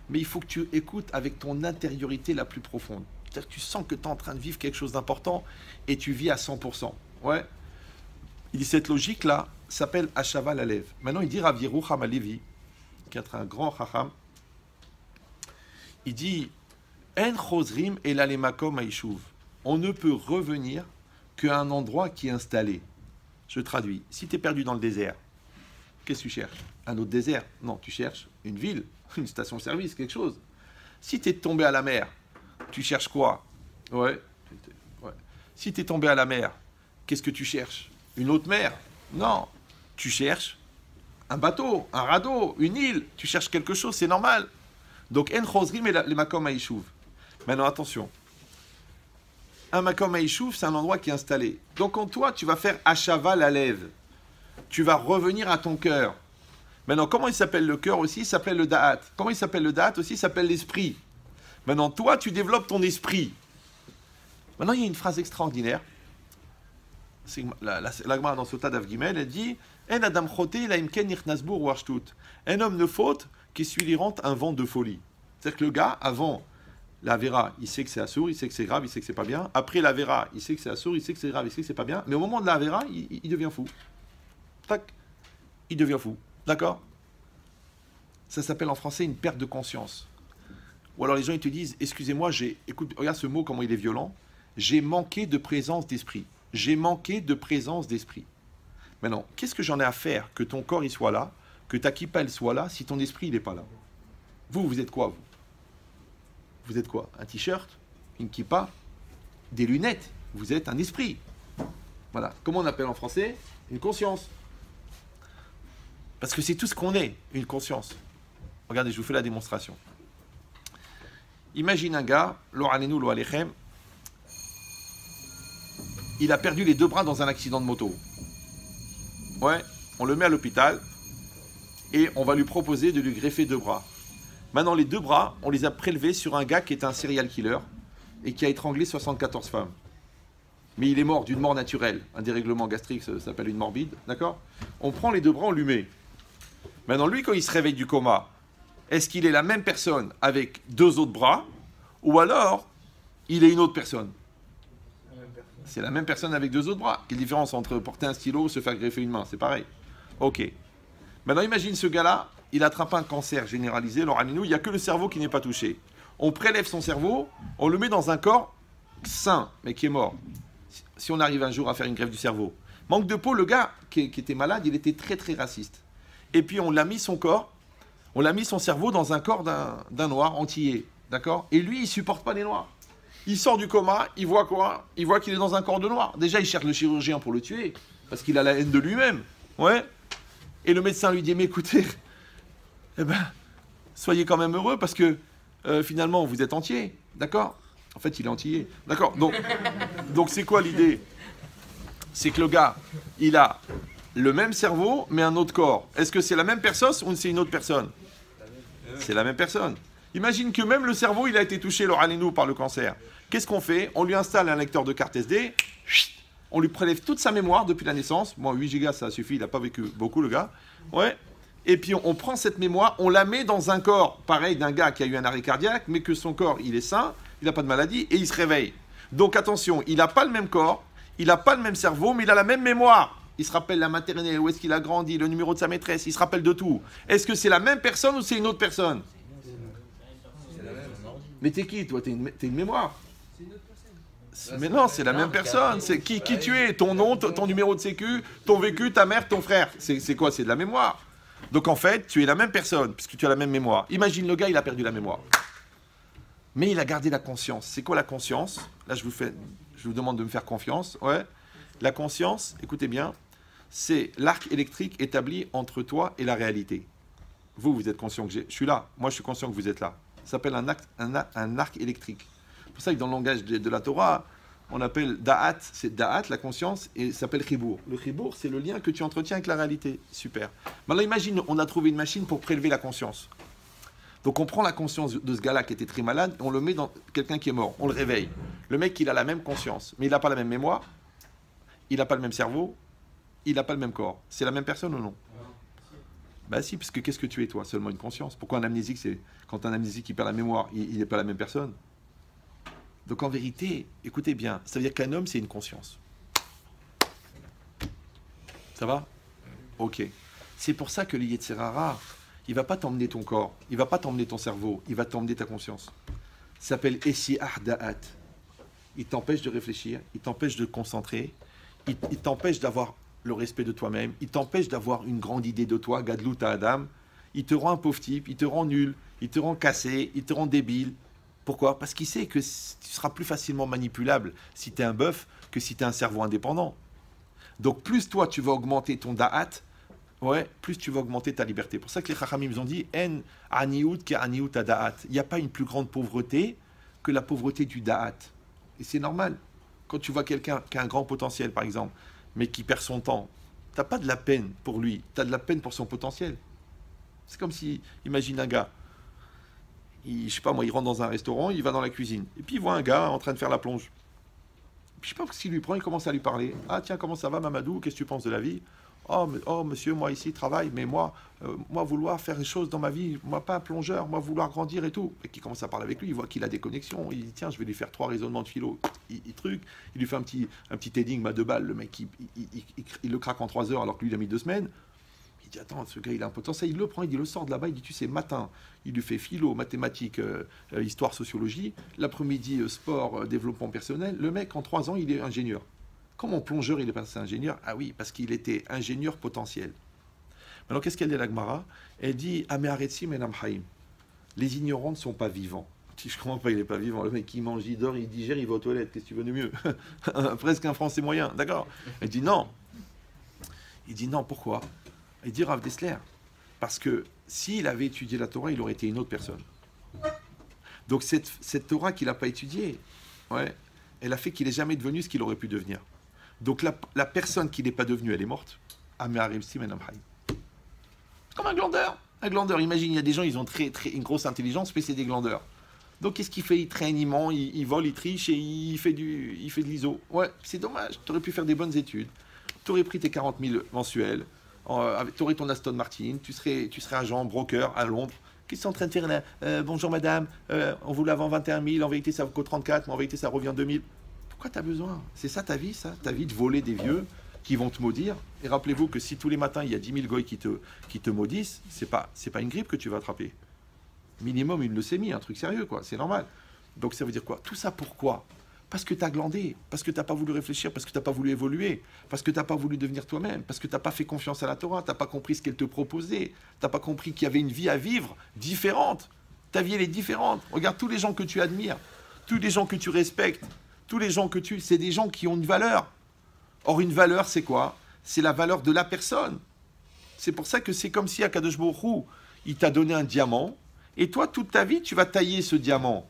Mais il faut que tu écoutes avec ton intériorité la plus profonde. C'est-à-dire que tu sens que tu es en train de vivre quelque chose d'important et tu vis à 100%. Ouais. Il dit cette logique-là s'appelle Ashava Lalev. Maintenant, il dit Rav Yerucham Halevi, qui est un grand chacham, il dit En chosrim el alemakom haïshuv. On ne peut revenir qu'à un endroit qui est installé. Je traduis. Si tu es perdu dans le désert, qu'est-ce que tu cherches? Un autre désert? Non, tu cherches une ville, une station-service, quelque chose. Si tu es tombé à la mer, tu cherches quoi? Ouais. Si tu es tombé à la mer, qu'est-ce que tu cherches? Une autre mer? Non. Tu cherches un bateau, un radeau, une île. Tu cherches quelque chose, c'est normal. Donc, En chosrim et les makom haïshuv. Maintenant, attention. Un makom haïshuv, c'est un endroit qui est installé. Donc, en toi, tu vas faire Ashava Lalev. Tu vas revenir à ton cœur. Maintenant, comment il s'appelle le cœur aussi? Il s'appelle le Da'at. Comment il s'appelle le Da'at aussi? Il s'appelle l'esprit. Maintenant, toi, tu développes ton esprit. Maintenant, il y a une phrase extraordinaire. C'est la Gemara dans Sota d'Av Gimel, elle dit En adam choté la imken nichnasbour warshtut. Un homme ne faute qui suit rentre un vent de folie. C'est-à-dire que le gars, avant la Vera, il sait que c'est assour, il sait que c'est grave, il sait que c'est pas bien. Après la Vera, il sait que c'est assour, il sait que c'est grave, il sait que c'est pas bien. Mais au moment de la Vera, il devient fou. Tac, il devient fou. D'accord? Ça s'appelle en français une perte de conscience. Ou alors les gens ils te disent excusez-moi, écoute, regarde ce mot, comment il est violent. J'ai manqué de présence d'esprit. J'ai manqué de présence d'esprit. Maintenant, qu'est-ce que j'en ai à faire que ton corps il soit là, que ta kippa elle soit là, si ton esprit il n'est pas là? Vous êtes quoi, vous? Vous êtes quoi? Un t-shirt? Une kippa? Des lunettes? Vous êtes un esprit. Voilà. Comment on appelle en français? Une conscience. Parce que c'est tout ce qu'on est, une conscience. Regardez, je vous fais la démonstration. Imagine un gars, lo alenu, lo alechem, il a perdu les 2 bras dans un accident de moto. Ouais, on le met à l'hôpital et on va lui proposer de lui greffer 2 bras. Maintenant, les 2 bras, on les a prélevés sur un gars qui est un serial killer et qui a étranglé 74 femmes. Mais il est mort d'une mort naturelle. Un dérèglement gastrique, ça s'appelle une morbide, d'accord? On prend les 2 bras, on lui met. Maintenant, lui, quand il se réveille du coma, est-ce qu'il est la même personne avec 2 autres bras ou alors il est une autre personne? C'est la même personne avec 2 autres bras. Quelle différence entre porter un stylo ou se faire greffer une main? C'est pareil. Ok. Maintenant, imagine ce gars-là, il attrape un cancer généralisé. Alors, il n'y a que le cerveau qui n'est pas touché. On prélève son cerveau, on le met dans un corps sain, mais qui est mort. Si on arrive un jour à faire une greffe du cerveau. Manque de peau, le gars qui était malade, il était très très raciste. Et puis, on l'a mis son corps, on l'a mis son cerveau dans un corps d'un noir antillais. D'accord? Et lui, il ne supporte pas les noirs. Il sort du coma, il voit quoi? Il voit qu'il est dans un corps de noir. Déjà, il cherche le chirurgien pour le tuer, parce qu'il a la haine de lui-même. Ouais. Et le médecin lui dit, mais écoutez, eh ben, soyez quand même heureux, parce que finalement, vous êtes entier. D'accord? En fait, il est entier. D'accord? Donc c'est quoi l'idée? C'est que le gars, il a le même cerveau, mais un autre corps. Est-ce que c'est la même personne ou c'est une autre personne? C'est la même personne. Imagine que même le cerveau, il a été touché, le ralinou, par le cancer. Qu'est-ce qu'on fait? On lui installe un lecteur de carte SD, on lui prélève toute sa mémoire depuis la naissance. Bon, 8 gigas, ça suffit, il n'a pas vécu beaucoup, le gars. Ouais. Et puis, on prend cette mémoire, on la met dans un corps, pareil, d'un gars qui a eu un arrêt cardiaque, mais que son corps, il est sain, il n'a pas de maladie, et il se réveille. Donc, attention, il n'a pas le même corps, il n'a pas le même cerveau, mais il a la même mémoire. Il se rappelle la maternelle, où est-ce qu'il a grandi, le numéro de sa maîtresse, il se rappelle de tout. Est-ce que c'est la même personne ou c'est une autre personne? Mais t'es qui, toi? T'es une mémoire. Mais non, c'est la même personne. C'est qui tu es? Ton nom, ton numéro de sécu, ton vécu, ta mère, ton frère. C'est quoi? C'est de la mémoire. Donc en fait, tu es la même personne, puisque tu as la même mémoire. Imagine le gars, il a perdu la mémoire. Mais il a gardé la conscience. C'est quoi la conscience? Là, je vous demande de me faire confiance. Ouais. La conscience, écoutez bien, c'est l'arc électrique établi entre toi et la réalité. Vous êtes conscient que je suis là. Moi, je suis conscient que vous êtes là. Ça s'appelle un arc électrique. C'est pour ça que dans le langage de la Torah, on appelle Da'at, c'est Da'at, la conscience, et ça s'appelle Chibour. Le Chibour, c'est le lien que tu entretiens avec la réalité. Super. Maintenant, imagine, on a trouvé une machine pour prélever la conscience. Donc, on prend la conscience de ce gars-là qui était très malade, et on le met dans quelqu'un qui est mort. On le réveille. Le mec, il a la même conscience, mais il n'a pas la même mémoire, il n'a pas le même cerveau, il n'a pas le même corps. C'est la même personne ou non? Bah si, parce que qu'est-ce que tu es, toi? Seulement une conscience. Pourquoi un amnésique, c'est quand un amnésique il perd la mémoire, il n'est pas la même personne? Donc en vérité, écoutez bien, ça veut dire qu'un homme, c'est une conscience. Ça va? Ok. C'est pour ça que le Yetzer Hara, il ne va pas t'emmener ton corps, il ne va pas t'emmener ton cerveau, il va t'emmener ta conscience. Ça s'appelle Essi'ah Da'at. Il t'empêche de réfléchir, il t'empêche de te concentrer, il t'empêche d'avoir le respect de toi-même, il t'empêche d'avoir une grande idée de toi, Gadlut à Adam, il te rend un pauvre type, il te rend nul, il te rend cassé, il te rend débile. Pourquoi? Parce qu'il sait que tu seras plus facilement manipulable si tu es un bœuf que si tu as un cerveau indépendant. Donc plus toi tu vas augmenter ton da'at, ouais, plus tu vas augmenter ta liberté. C'est pour ça que les Chachamim ont dit En aniout ke aniout da'at. Il n'y a pas une plus grande pauvreté que la pauvreté du da'at. Et c'est normal. Quand tu vois quelqu'un qui a un grand potentiel, par exemple, mais qui perd son temps, tu n'as pas de la peine pour lui, tu as de la peine pour son potentiel. C'est comme si, imagine un gars, je sais pas moi, il rentre dans un restaurant, il va dans la cuisine, et puis il voit un gars en train de faire la plonge. Puis, je sais pas ce qu'il lui prend, il commence à lui parler. Ah tiens, comment ça va Mamadou? Qu'est-ce que tu penses de la vie? Oh monsieur, moi ici, travaille, mais moi vouloir faire des choses dans ma vie, moi pas un plongeur, moi vouloir grandir et tout. Et qui commence à parler avec lui, il voit qu'il a des connexions, il dit tiens, je vais lui faire 3 raisonnements de philo, il lui fait un petit énigme à 2 balles, le mec, il le craque en 3 heures alors que lui il a mis 2 semaines. Il dit attends, ce gars il a un potentiel, il le prend, il le sort de là-bas, il dit tu sais, matin, il lui fait philo, mathématiques, histoire, sociologie, l'après-midi, sport, développement personnel, le mec en 3 ans il est ingénieur. Comment plongeur il est passé ingénieur? Ah oui, parce qu'il était ingénieur potentiel. Maintenant, qu'est-ce qu'elle dit la Gemara? Elle dit Ameharetzim enam haim. Les ignorants ne sont pas vivants. Si je comprends pas, il n'est pas vivant. Le mec, il mange, il dort, il digère, il va aux toilettes. Qu'est-ce que tu veux de mieux? Presque un français moyen, d'accord? Elle dit non. Il dit non, pourquoi? Il dit Rav Dessler. Parce que s'il avait étudié la Torah, il aurait été une autre personne. Donc cette Torah qu'il n'a pas étudiée, ouais, elle a fait qu'il n'est jamais devenu ce qu'il aurait pu devenir. Donc la personne qui n'est pas devenue, elle est morte. C'est comme un glandeur. Un glandeur, imagine, il y a des gens, ils ont une grosse intelligence, mais c'est des glandeurs. Donc qu'est-ce qu'il fait? Il traîne, il ment, il vole, il triche et il fait de l'ISO. Ouais, c'est dommage. Tu aurais pu faire des bonnes études. Tu aurais pris tes 40 000 mensuels. Tu aurais ton Aston Martin. Tu serais agent, broker à Londres. Qu'est-ce que tu es en train de faire là? Bonjour madame, on vous la vend 21 000, en vérité ça vaut 34, mais en vérité ça revient 2 000. Pourquoi tu as besoin? C'est ça ta vie, ça? Ta vie de voler des vieux qui vont te maudire? Et rappelez-vous que si tous les matins il y a 10 000 goy qui te maudissent, c'est pas une grippe que tu vas attraper. Minimum une leucémie, un truc sérieux, quoi. C'est normal. Donc ça veut dire quoi? Tout ça pourquoi? Parce que tu as glandé, parce que tu n'as pas voulu réfléchir, parce que tu n'as pas voulu évoluer, parce que tu n'as pas voulu devenir toi-même, parce que tu n'as pas fait confiance à la Torah, tu n'as pas compris ce qu'elle te proposait, tu n'as pas compris qu'il y avait une vie à vivre différente. Ta vie, elle est différente. Regarde tous les gens que tu admires. tous les gens que tu respectes, tous les gens que tu... C'est des gens qui ont une valeur. Or, une valeur, c'est quoi? C'est la valeur de la personne. C'est pour ça que c'est comme si Akadosh Baruch Hu, il t'a donné un diamant, et toi, toute ta vie, tu vas tailler ce diamant.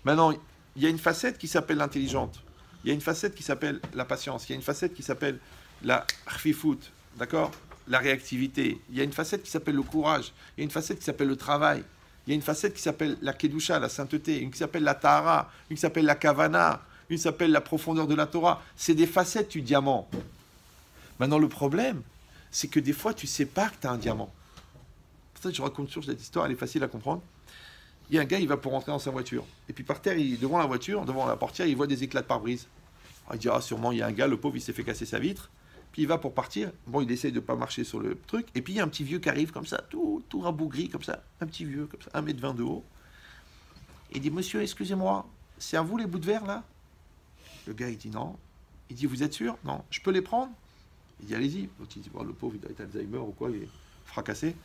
Maintenant, il y a une facette qui s'appelle l'intelligente. Il y a une facette qui s'appelle la patience. Il y a une facette qui s'appelle la khfifout, d'accord? La réactivité. Il y a une facette qui s'appelle le courage. Il y a une facette qui s'appelle le travail. Il y a une facette qui s'appelle la kedusha, la sainteté. Une qui s'appelle la tahara. Une qui s'appelle la kavana. Une qui s'appelle la profondeur de la Torah. C'est des facettes du diamant. Maintenant, le problème, c'est que des fois, tu ne sais pas que tu as un diamant. Pour ça, je raconte toujours cette histoire, elle est facile à comprendre. Il y a un gars, il va pour rentrer dans sa voiture. Et puis par terre, devant la voiture, devant la portière, il voit des éclats de pare-brise. Alors, il dit, ah, sûrement, il y a un gars, le pauvre, il s'est fait casser sa vitre. Puis il va pour partir. Bon, il essaye de ne pas marcher sur le truc. Et puis il y a un petit vieux qui arrive comme ça, tout rabougri, comme ça. Un petit vieux, comme ça, 1,20 m de haut. Et il dit, monsieur, excusez-moi, c'est à vous les bouts de verre, là? Le gars, il dit, non. Il dit, vous êtes sûr? Non. Je peux les prendre? Il dit, allez-y. L'autre, il dit, bon, le pauvre, il doit être Alzheimer ou quoi, il est fracassé.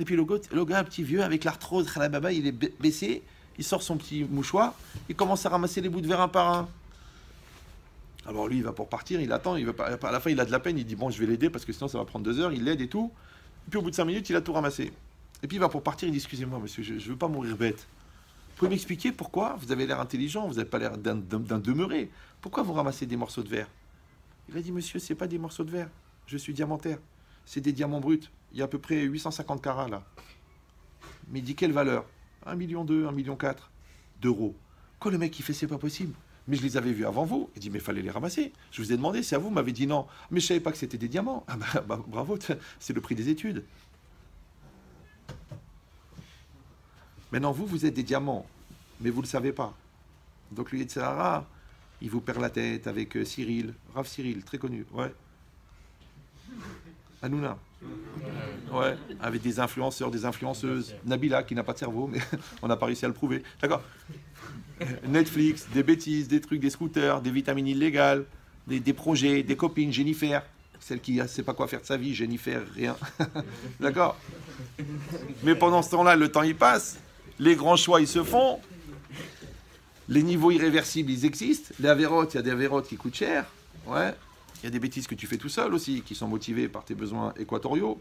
Et puis le gars, un petit vieux, avec l'arthrose, baba, il est baissé, il sort son petit mouchoir, il commence à ramasser les bouts de verre un par un. Alors lui, il va pour partir, il attend, il va pas, à la fin, il a de la peine, il dit, bon, je vais l'aider, parce que sinon, ça va prendre 2 heures, il l'aide et tout. Et puis au bout de 5 minutes, il a tout ramassé. Et puis il va pour partir, il dit, excusez-moi, monsieur, je ne veux pas mourir bête. Vous pouvez m'expliquer pourquoi vous avez l'air intelligent, vous n'avez pas l'air d'un demeuré. Pourquoi vous ramassez des morceaux de verre? Il a dit, monsieur, c'est pas des morceaux de verre, je suis diamantaire. C'est des diamants bruts. Il y a à peu près 850 carats là. Mais il dit quelle valeur? 1,2 million, 1,4 million d'euros. Quoi, le mec, il fait, c'est pas possible. Mais je les avais vus avant vous. Il dit, mais il fallait les ramasser. Je vous ai demandé, c'est à vous, vous m'avez dit non. Mais je savais pas que c'était des diamants. Ah bah bravo, c'est le prix des études. Maintenant, vous êtes des diamants, mais vous ne le savez pas. Donc le Yetzirah, il vous perd la tête avec Cyril, Rav Cyril, très connu, ouais. Hanouna. Ouais, avec des influenceurs, des influenceuses. Nabila, qui n'a pas de cerveau, mais on n'a pas réussi à le prouver. D'accord. Netflix, des bêtises, des trucs, des scooters, des vitamines illégales, des projets, des copines, Jennifer. Celle qui ne sait pas quoi faire de sa vie, Jennifer, rien. D'accord. Mais pendant ce temps-là, le temps, il passe. Les grands choix, ils se font. Les niveaux irréversibles, ils existent. Les avérotes, il y a des avérotes qui coûtent cher. Ouais. Il y a des bêtises que tu fais tout seul aussi, qui sont motivées par tes besoins équatoriaux.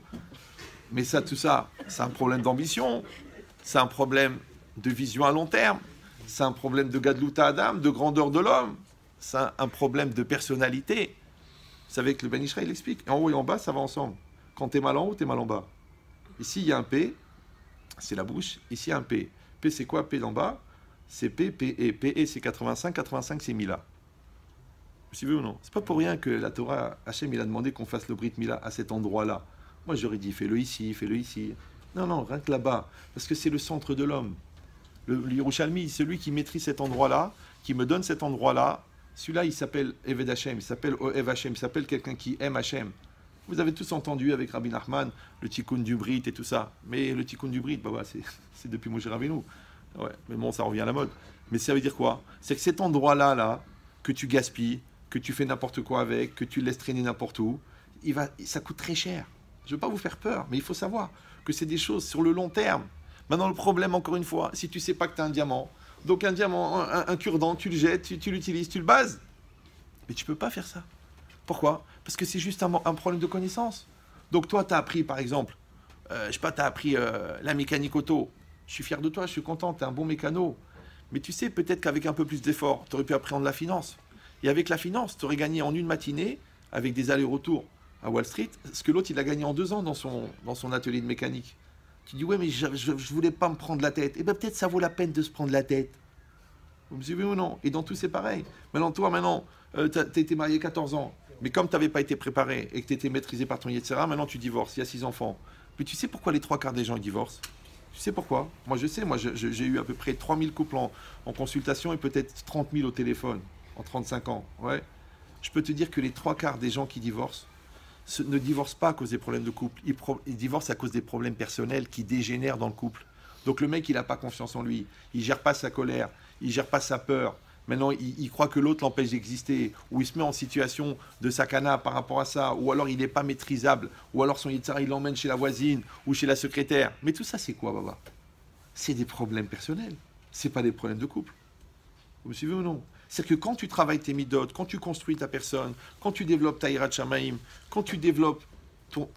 Mais ça, tout ça, c'est un problème d'ambition. C'est un problème de vision à long terme. C'est un problème de gadlouta Adam, de grandeur de l'homme. C'est un problème de personnalité. Vous savez que le Ben Ishraï, il explique. En haut et en bas, ça va ensemble. Quand tu es mal en haut, tu es mal en bas. Ici, il y a un P, c'est la bouche. Ici, il y a un P. P, c'est quoi? P d'en bas, c'est P, P, E. P, E, c'est 85. 85, c'est Mila. Vous suivez ou non? C'est pas pour rien que la Torah, Hachem, il a demandé qu'on fasse le Brit Mila à cet endroit-là. Moi, j'aurais dit, fais-le ici, fais-le ici. Non, rien que là-bas. Parce que c'est le centre de l'homme. Le Yerushalmi, celui qui maîtrise cet endroit-là, qui me donne cet endroit-là, celui-là, il s'appelle Eved Hachem, il s'appelle Oev Hachem, il s'appelle quelqu'un qui aime Hachem. Vous avez tous entendu avec Rabbi Nachman le tikkun du Brit et tout ça. Mais le tikkun du Brit, c'est depuis Moshe Rabbeinu. Ouais, mais bon, ça revient à la mode. Mais ça veut dire quoi? C'est que cet endroit-là, que tu gaspilles, que tu fais n'importe quoi avec, que tu laisses traîner n'importe où, ça coûte très cher. Je ne veux pas vous faire peur, mais il faut savoir que c'est des choses sur le long terme. Maintenant, le problème, encore une fois, si tu ne sais pas que tu as un diamant, donc un diamant, un cure-dent, tu le jettes, tu l'utilises, tu le bases. Mais tu ne peux pas faire ça. Pourquoi? Parce que c'est juste un problème de connaissance. Donc toi, tu as appris, par exemple, tu as appris la mécanique auto. Je suis fier de toi, je suis content, tu es un bon mécano. Mais tu sais, peut-être qu'avec un peu plus d'effort, tu aurais pu apprendre la finance. Et avec la finance, tu aurais gagné en une matinée, avec des allers-retours à Wall Street, ce que l'autre, il a gagné en 2 ans dans son atelier de mécanique. Tu dis, ouais, mais je voulais pas me prendre la tête. Eh bien, peut-être ça vaut la peine de se prendre la tête. Vous me suivez ou non? Et dans tout, c'est pareil. Maintenant, toi, tu as été marié 14 ans. Mais comme tu n'avais pas été préparé et que tu étais maîtrisé par ton Yetzirah, maintenant tu divorces. Il y a 6 enfants. Mais tu sais pourquoi les 3/4 des gens ils divorcent? Tu sais pourquoi? Moi, je sais. Moi, j'ai eu à peu près 3000 couples en consultation et peut-être 30 000 au téléphone en 35 ans. Ouais. Je peux te dire que les 3/4 des gens qui divorcent ne divorcent pas à cause des problèmes de couple. Ils divorcent à cause des problèmes personnels qui dégénèrent dans le couple. Donc le mec, il n'a pas confiance en lui. Il ne gère pas sa colère. Il ne gère pas sa peur. Maintenant, il croit que l'autre l'empêche d'exister, ou il se met en situation de sakana par rapport à ça, ou alors il n'est pas maîtrisable, ou alors son yitzhara, il l'emmène chez la voisine ou chez la secrétaire. Mais tout ça, c'est quoi, Baba? C'est des problèmes personnels. C'est pas des problèmes de couple. Vous me suivez ou non? C'est que quand tu travailles tes midotes, quand tu construis ta personne, quand tu développes ta hirat shamaim, quand tu développes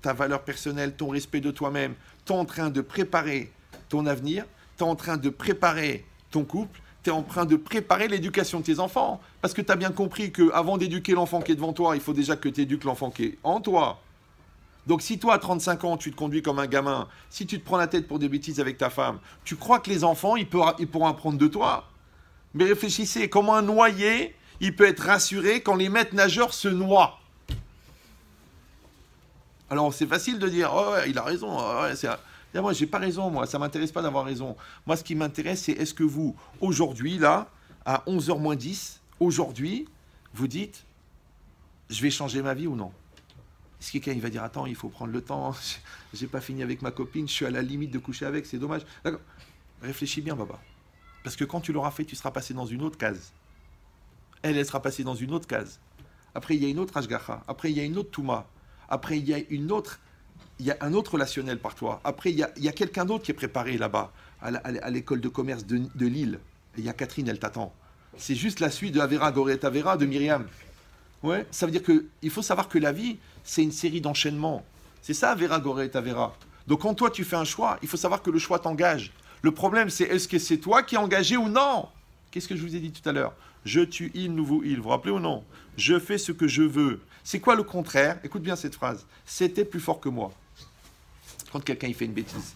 ta valeur personnelle, ton respect de toi-même, tu es en train de préparer ton avenir, tu es en train de préparer ton couple, tu es en train de préparer l'éducation de tes enfants. Parce que tu as bien compris qu'avant d'éduquer l'enfant qui est devant toi, il faut déjà que tu éduques l'enfant qui est en toi. Donc si toi, à 35 ans, tu te conduis comme un gamin, si tu te prends la tête pour des bêtises avec ta femme, tu crois que les enfants, ils pourront apprendre de toi? Mais réfléchissez, comment un noyé, il peut être rassuré quand les maîtres nageurs se noient? Alors c'est facile de dire, oh ouais, il a raison, oh, ouais, moi j'ai pas raison, moi, ça m'intéresse pas d'avoir raison. Moi ce qui m'intéresse, c'est est-ce que vous, aujourd'hui, là, à 11h moins 10, aujourd'hui, vous dites, je vais changer ma vie ou non? Est-ce que quelqu'un il va dire, attends, il faut prendre le temps, j'ai pas fini avec ma copine, je suis à la limite de coucher avec, c'est dommage. D'accord. Réfléchis bien, Baba. Parce que quand tu l'auras fait, tu seras passé dans une autre case. Elle sera passée dans une autre case. Après, il y a une autre Ashgacha. Après, il y a une autre Touma. Après, il y a un autre relationnel par toi. Après, il y a quelqu'un d'autre qui est préparé là-bas, à l'école de commerce de Lille. Et il y a Catherine, elle t'attend. C'est juste la suite de Avera, Goret Avera, de Myriam. Ouais, ça veut dire qu'il faut savoir que la vie, c'est une série d'enchaînements. C'est ça, Avera, Goret Avera. Donc, quand toi, tu fais un choix, il faut savoir que le choix t'engage. Le problème, c'est est-ce que c'est toi qui es engagé ou non? Qu'est-ce que je vous ai dit tout à l'heure? Je tue il, nouveau il. Vous vous rappelez ou non? Je fais ce que je veux. C'est quoi le contraire? Écoute bien cette phrase. C'était plus fort que moi. Quand quelqu'un il fait une bêtise.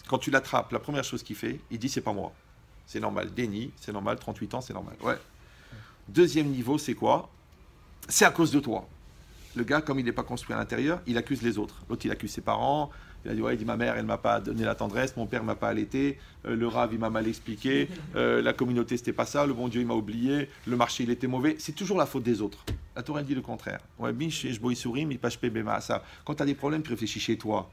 Quand tu l'attrapes, la première chose qu'il fait, il dit c'est pas moi. C'est normal. Déni, c'est normal. 38 ans, c'est normal. Ouais. Deuxième niveau, c'est quoi? C'est à cause de toi. Le gars, comme il n'est pas construit à l'intérieur, il accuse les autres. L'autre, il accuse ses parents. Il a dit, ouais, il dit, ma mère, elle ne m'a pas donné la tendresse, mon père ne m'a pas allaité, le Rav, il m'a mal expliqué, la communauté, c'était pas ça, le bon Dieu, il m'a oublié, le marché, il était mauvais. C'est toujours la faute des autres. La Torah dit le contraire. Ouais, quand tu as des problèmes, tu réfléchis chez toi.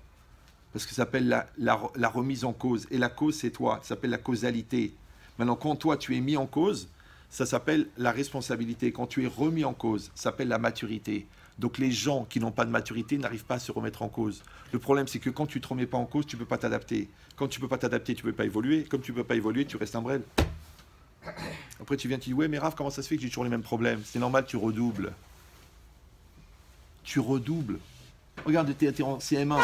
Parce que ça s'appelle la remise en cause. Et la cause, c'est toi. Ça s'appelle la causalité. Maintenant, quand toi, tu es mis en cause, ça s'appelle la responsabilité. Quand tu es remis en cause, ça s'appelle la maturité. Donc les gens qui n'ont pas de maturité n'arrivent pas à se remettre en cause. Le problème, c'est que quand tu ne te remets pas en cause, tu ne peux pas t'adapter. Quand tu ne peux pas t'adapter, tu ne peux pas évoluer. Comme tu ne peux pas évoluer, tu restes un brel. Après, tu viens, tu dis, ouais, mais Rav, comment ça se fait que j'ai toujours les mêmes problèmes? C'est normal, tu redoubles. Tu redoubles. Regarde, t'es en CM1,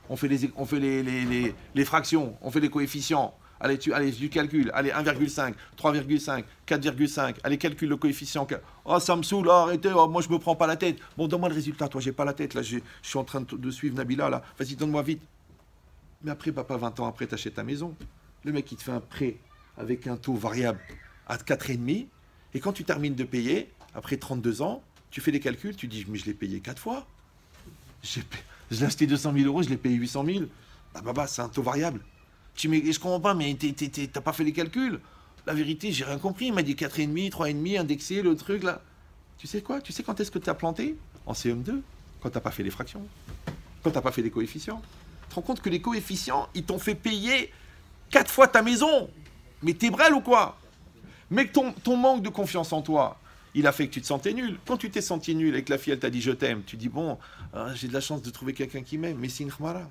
on fait les fractions, on fait les coefficients. Allez, tu calcules. Allez, 1,5, 3,5, 4,5. Allez, calcule le coefficient. Oh, ça me saoule, arrêtez, oh, moi je me prends pas la tête. Bon, donne-moi le résultat, toi, j'ai pas la tête, là, je suis en train de suivre Nabila, là. Vas-y, donne-moi vite. Mais après, papa, 20 ans après, t'achètes ta maison. Le mec, il te fait un prêt avec un taux variable à 4,5. Et quand tu termines de payer, après 32 ans, tu fais les calculs, tu dis, mais je l'ai payé 4 fois. Je l'ai acheté 200 000 euros, je l'ai payé 800 000. Bah, c'est un taux variable. Je dis, mais je comprends pas, mais t'as pas fait les calculs. La vérité, j'ai rien compris. Il m'a dit 4,5, 3,5, indexé, le truc là. Tu sais quoi? Tu sais quand est-ce que tu as planté? En CM2, quand t'as pas fait les fractions. Quand t'as pas fait les coefficients. Tu te rends compte que les coefficients, ils t'ont fait payer 4 fois ta maison. Mais t'es brel ou quoi? Mais ton manque de confiance en toi, il a fait que tu te sentais nul. Quand tu t'es senti nul et que la fille, elle t'a dit je t'aime, tu dis bon, j'ai de la chance de trouver quelqu'un qui m'aime, mais c'est une khmara.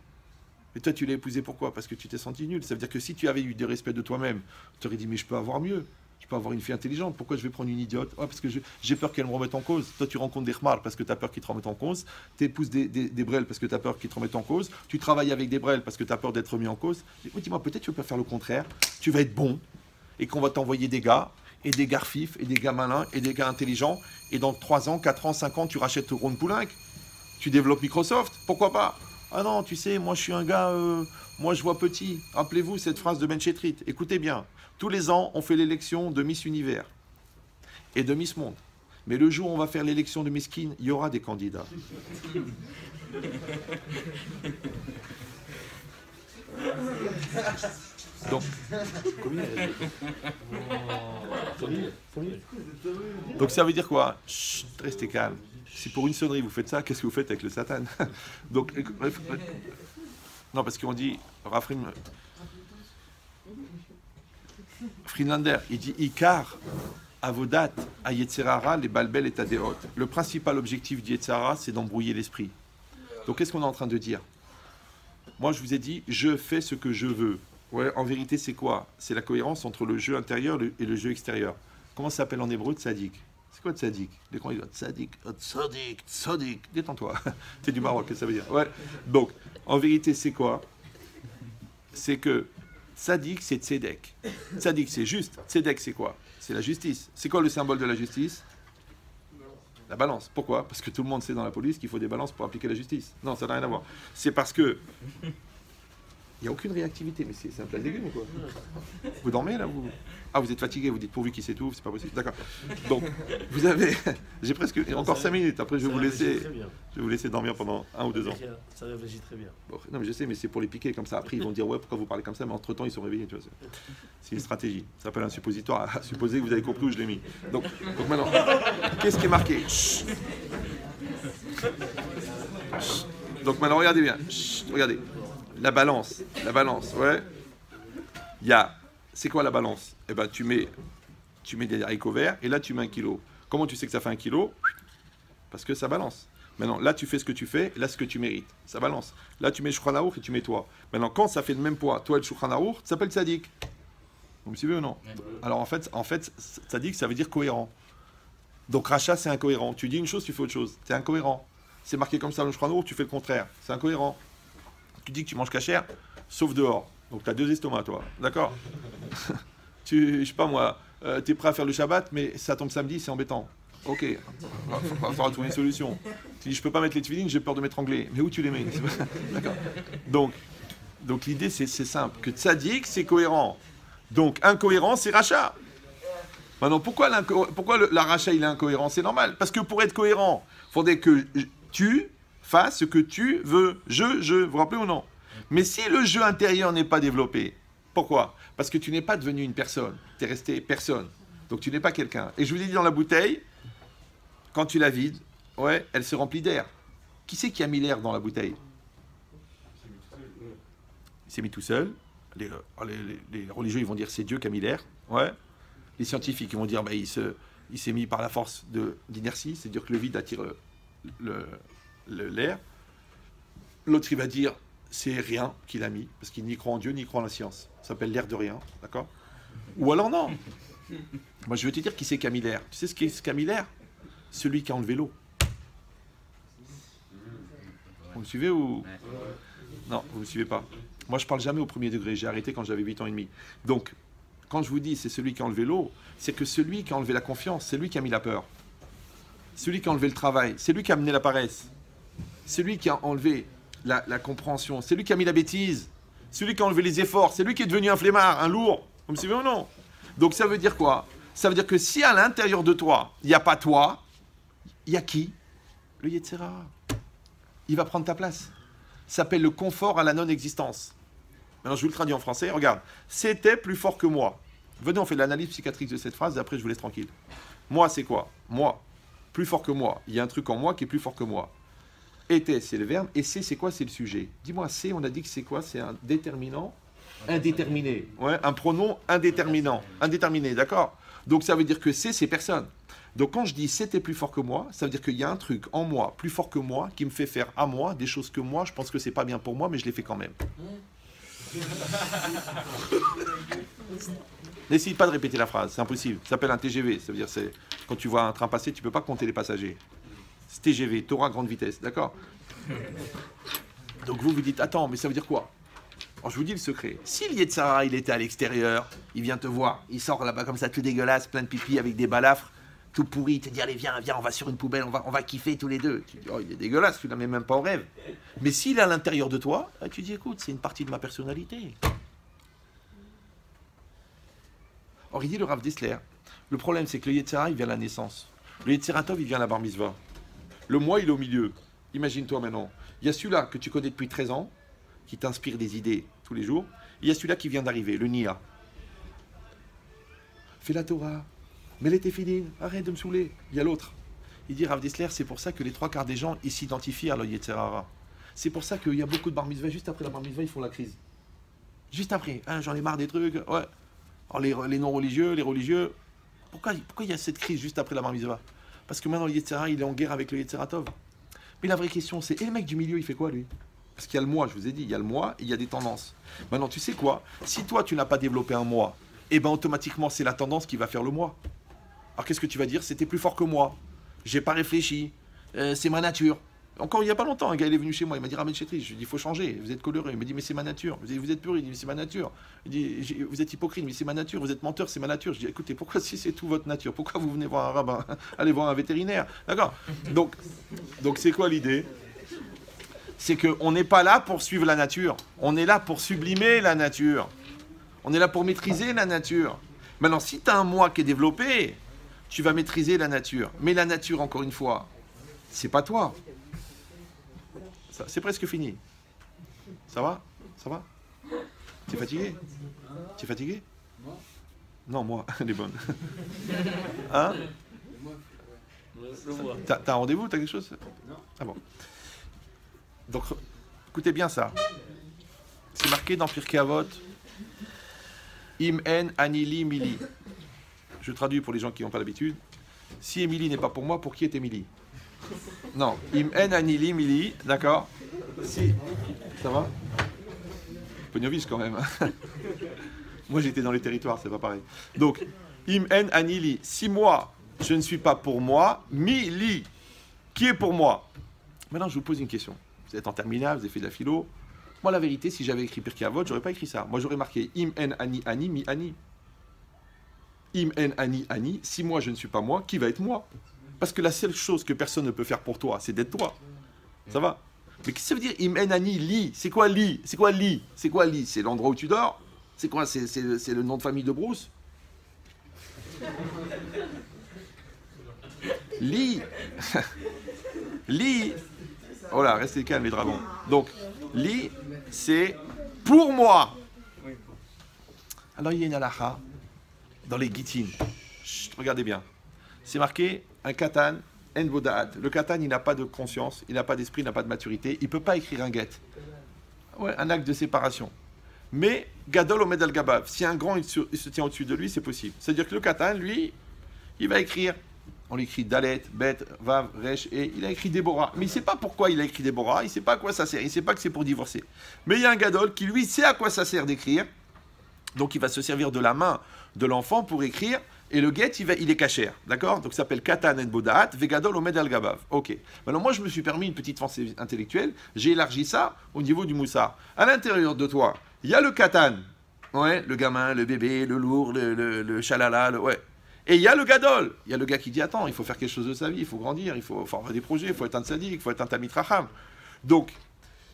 Et toi, tu l'as épousé pourquoi? Parce que tu t'es senti nul. Ça veut dire que si tu avais eu des respects de toi-même, tu aurais dit, mais je peux avoir mieux. Je peux avoir une fille intelligente. Pourquoi je vais prendre une idiote? Parce que j'ai peur qu'elle me remette en cause. Toi, tu rencontres des khmars parce que tu as peur qu'ils te remettent en cause. Tu épouses des brels parce que tu as peur qu'ils te remettent en cause. Tu travailles avec des brels parce que tu as peur d'être remis en cause. Dis-moi, peut-être tu peux faire le contraire. Tu vas être bon et qu'on va t'envoyer des gars, et des gars fifs, et des gars malins, et des gars intelligents. Et dans 3 ans, 4 ans, 5 ans, tu rachètes Ron Poulenc. Tu développes Microsoft. Pourquoi pas? Ah non, tu sais, moi je suis un gars, moi je vois petit. Rappelez-vous cette phrase de Ben Chetrit. Écoutez bien, tous les ans, on fait l'élection de Miss Univers et de Miss Monde. Mais le jour où on va faire l'élection de Miss Kin, il y aura des candidats. Donc ça veut dire quoi? Chut, restez calme. Si pour une sonnerie vous faites ça, qu'est-ce que vous faites avec le Satan? Donc, non, parce qu'on dit, Friedlander, il dit Ikar, Avodat, Ayetzerara, les Balbel et Tadeot. Le principal objectif d'Yetzerara, c'est d'embrouiller l'esprit. Donc, qu'est-ce qu'on est en train de dire? Moi, je vous ai dit, je fais ce que je veux. Ouais, en vérité, c'est quoi? C'est la cohérence entre le jeu intérieur et le jeu extérieur. Comment ça s'appelle en hébreu tzadik? C'est quoi tzadik? Les gens ils disent tzadik, tzadik, tzadik. Détends-toi. T'es du Maroc, qu'est-ce que ça veut dire? Ouais. Donc, en vérité, c'est quoi? C'est que tzadik, c'est tzedek. Tzadik, c'est juste. Tzedek, c'est quoi? C'est la justice. C'est quoi le symbole de la justice? La balance. Pourquoi? Parce que tout le monde sait dans la police qu'il faut des balances pour appliquer la justice. Non, ça n'a rien à voir. C'est parce que il n'y a aucune réactivité, mais c'est un plat de légumes ou quoi? Vous dormez là vous... Ah, vous êtes fatigué, vous dites pourvu qu'il s'étouffe, c'est pas possible. D'accord. Donc, vous avez... J'ai presque... Encore 5 minutes, après je vais vous laisser dormir pendant 1 ou 2 ans. Ça réfléchit très bien. Bon, non mais je sais, mais c'est pour les piquer comme ça. Après ils vont dire ouais, pourquoi vous parlez comme ça, mais entre-temps ils sont réveillés, tu vois. C'est une stratégie. Ça s'appelle un suppositoire. À supposer que vous avez compris où je l'ai mis. Donc maintenant, qu'est-ce qui est marqué? Chut. Chut. Donc maintenant, regardez bien. Chut. Regardez. La balance, ouais. Il y a... C'est quoi la balance? Eh ben, tu mets des haricots verts et là, tu mets 1 kilo. Comment tu sais que ça fait 1 kilo? Parce que ça balance. Maintenant, là, tu fais ce que tu fais, là, ce que tu mérites. Ça balance. Là, tu mets Shulchan Aruch et tu mets toi. Maintenant, quand ça fait le même poids, toi et le Shulchan Aruch, ça s'appelle Tzadik. Vous me suivez ou non? Alors, en fait, Tzadik, ça veut dire cohérent. Donc, rachat, c'est incohérent. Tu dis une chose, tu fais autre chose. C'est incohérent. C'est marqué comme ça dans le Shulchan Aruch, tu fais le contraire. C'est incohérent. Tu dis que tu manges cachère, sauf dehors. Donc tu as 2 estomacs, toi. D'accord? Je sais pas moi, tu es prêt à faire le Shabbat, mais ça tombe samedi, c'est embêtant. Ok, il va falloir trouver une solution. Tu dis, je peux pas mettre les tefilines, j'ai peur de m'étrangler. Mais où tu les mets? D'accord. Donc l'idée, c'est simple. Que tzadik, c'est cohérent. Donc incohérent, c'est rachat. Maintenant, pourquoi la rachat, il est incohérent? C'est normal. Parce que pour être cohérent, il faudrait que tu fasses ce que tu veux. Vous vous rappelez ou non? Mais si le jeu intérieur n'est pas développé, pourquoi? Parce que tu n'es pas devenu une personne. Tu es resté personne. Donc tu n'es pas quelqu'un. Et je vous l'ai dit dans la bouteille, quand tu la vides, ouais, elle se remplit d'air. Qui c'est qui a mis l'air dans la bouteille? Il s'est mis tout seul. Les religieux, ils vont dire c'est Dieu qui a mis l'air. Ouais. Les scientifiques, ils vont dire bah, il s'est mis par la force d'inertie. C'est-à-dire que le vide attire l'air. L'autre, il va dire c'est rien qu'il a mis, parce qu'il n'y croit en Dieu, ni croit en la science. Ça s'appelle l'air de rien, d'accord? Ou alors non. Moi, je vais te dire qui c'est qui a mis l'air. Tu sais ce qu'est qu'a mis l'air? Celui qui a enlevé l'eau. Vous me suivez ou... Non, vous ne me suivez pas. Moi, je parle jamais au premier degré. J'ai arrêté quand j'avais 8 ans et demi. Donc, quand je vous dis c'est celui qui a enlevé l'eau, c'est que celui qui a enlevé la confiance, c'est lui qui a mis la peur. Celui qui a enlevé le travail, c'est lui qui a amené la paresse. Celui qui a enlevé la compréhension, c'est lui qui a mis la bêtise. Celui qui a enlevé les efforts, c'est lui qui est devenu un flemmard, un lourd. Vous me suivez ou non? Donc ça veut dire quoi? Ça veut dire que si à l'intérieur de toi, il n'y a pas toi, il y a qui? Le Yetzer Hara. Il va prendre ta place. Ça s'appelle le confort à la non-existence. Maintenant, je vous le traduis en français. Regarde. C'était plus fort que moi. Venez, on fait l'analyse psychiatrique de cette phrase et après, je vous laisse tranquille. Moi, c'est quoi? Moi. Plus fort que moi. Il y a un truc en moi qui est plus fort que moi. Était, c'est le verbe. Et c'est quoi? C'est le sujet. Dis-moi, c'est, on a dit que c'est quoi? C'est un déterminant indéterminé. Ouais, un pronom indéterminant. Indéterminé, d'accord? Donc, ça veut dire que c'est personne. Donc, quand je dis c'était plus fort que moi, ça veut dire qu'il y a un truc en moi, plus fort que moi, qui me fait faire à moi des choses que moi, je pense que c'est pas bien pour moi, mais je les fais quand même. N'essaye pas de répéter la phrase, c'est impossible. Ça s'appelle un TGV. Ça veut dire c'est quand tu vois un train passer, tu peux pas compter les passagers. C'est TGV, Torah grande vitesse, d'accord? Donc vous dites, attends, mais ça veut dire quoi? Alors je vous dis le secret. Si le Yetzer Hara, il était à l'extérieur, il vient te voir, il sort là-bas comme ça, tout dégueulasse, plein de pipi avec des balafres, tout pourri, il te dit, allez, viens, on va sur une poubelle, on va kiffer tous les deux. Tu dis, oh, il est dégueulasse, tu l'as même pas en rêve. Mais s'il est à l'intérieur de toi, tu dis, écoute, c'est une partie de ma personnalité. Or, il dit le Rav Dessler, le problème, c'est que le Yetzer Hara, il vient à la naissance. Le Yetzer Hara Tov, il vient à la bar mitzvah. Le moi, il est au milieu. Imagine-toi maintenant. Il y a celui-là que tu connais depuis 13 ans, qui t'inspire des idées tous les jours. Il y a celui-là qui vient d'arriver, le Nia. Fais la Torah. Mais les téphilines, arrête de me saouler. Il y a l'autre. Il dit Rav Dessler, c'est pour ça que les 3/4 des gens, ils s'identifient à le Yetzer Hara. C'est pour ça qu'il y a beaucoup de bar mitzvah, juste après la bar mitzvah, ils font la crise. Juste après. Hein, j'en ai marre des trucs. Ouais. Alors les non-religieux, les religieux, pourquoi il y a cette crise juste après la bar mitzvah? Parce que maintenant le Yetzer Hara, il est en guerre avec le Yetzer Hara Tov. Mais la vraie question, c'est, et le mec du milieu, il fait quoi lui? Parce qu'il y a le moi, je vous ai dit, il y a le moi et il y a des tendances. Maintenant, tu sais quoi? Si toi, tu n'as pas développé un moi, eh bien, automatiquement, c'est la tendance qui va faire le moi. Alors, qu'est-ce que tu vas dire? C'était plus fort que moi. J'ai pas réfléchi. C'est ma nature. Encore il n'y a pas longtemps, un gars il est venu chez moi, il m'a dit Ramed Chetri, je lui ai dit il faut changer, vous êtes coloré, il m'a dit mais c'est ma nature, je lui ai dit vous êtes pur, il dit mais c'est ma nature, il dit vous êtes hypocrite, mais c'est ma nature, vous êtes menteur, c'est ma nature, je dis écoutez, pourquoi si c'est tout votre nature, pourquoi vous venez voir un rabbin, allez voir un vétérinaire, d'accord, donc c'est quoi l'idée? C'est qu'on n'est pas là pour suivre la nature, on est là pour sublimer la nature, on est là pour maîtriser la nature. Maintenant si tu as un moi qui est développé, tu vas maîtriser la nature, mais la nature encore une fois, c'est pas toi. C'est presque fini. Ça va? Ça va? T'es fatigué? T'es fatigué? Non, moi, elle est bonne. Hein? T'as un rendez-vous? T'as quelque chose? Ah bon. Donc, écoutez bien ça. C'est marqué dans Pirkei Avot. Im en anili mili. Je traduis pour les gens qui n'ont pas l'habitude. Si Émilie n'est pas pour moi, pour qui est Émilie? Non, im en anili mili, d'accord? Si, ça va? Pognovich quand même. Moi j'étais dans les territoires, c'est pas pareil. Donc, im en anili, si moi je ne suis pas pour moi, mili, qui est pour moi? Maintenant je vous pose une question. Vous êtes en terminale, vous avez fait de la philo. Moi la vérité, si j'avais écrit Pirkei Avot, j'aurais pas écrit ça. Moi j'aurais marqué im en ani ani mi ani. Im en ani ani, si moi je ne suis pas moi, qui va être moi? Parce que la seule chose que personne ne peut faire pour toi, c'est d'être toi. Ça va? Mais qu'est-ce que ça veut dire im en ani li? C'est quoi li? C'est quoi li? C'est quoi li? C'est l'endroit où tu dors? C'est quoi? C'est le nom de famille de Bruce? Li. Li. Oh là, restez calmes les dragons. Donc, li, c'est pour moi. Alors il y a une halakha dans les Gittin. Regardez bien. C'est marqué un katan, en bodaat. Le katan, il n'a pas de conscience, il n'a pas d'esprit, il n'a pas de maturité. Il ne peut pas écrire un get. Ouais, un acte de séparation. Mais gadol omed al gabav. Si un grand il se tient au-dessus de lui, c'est possible. C'est-à-dire que le katan, lui, il va écrire. On l'écrit Dalet, Bet, Vav, Resh, et il a écrit Déborah. Mais il ne sait pas pourquoi il a écrit Déborah, il ne sait pas à quoi ça sert, il ne sait pas que c'est pour divorcer. Mais il y a un gadol qui, lui, sait à quoi ça sert d'écrire. Donc il va se servir de la main de l'enfant pour écrire. Et le get, il est cachère, d'accord? Donc ça s'appelle Katan en Bodaat, Vegadol Omed al Gabav. Ok. Maintenant, moi, je me suis permis une petite pensée intellectuelle. J'ai élargi ça au niveau du moussard. À l'intérieur de toi, il y a le Katan. Ouais, le gamin, le bébé, le lourd, le chalala, ouais. Et il y a le Gadol. Il y a le gars qui dit, attends, il faut faire quelque chose de sa vie, il faut grandir, il faut avoir des projets, il faut être un tzaddik, il faut être un Talmid Chacham. Donc,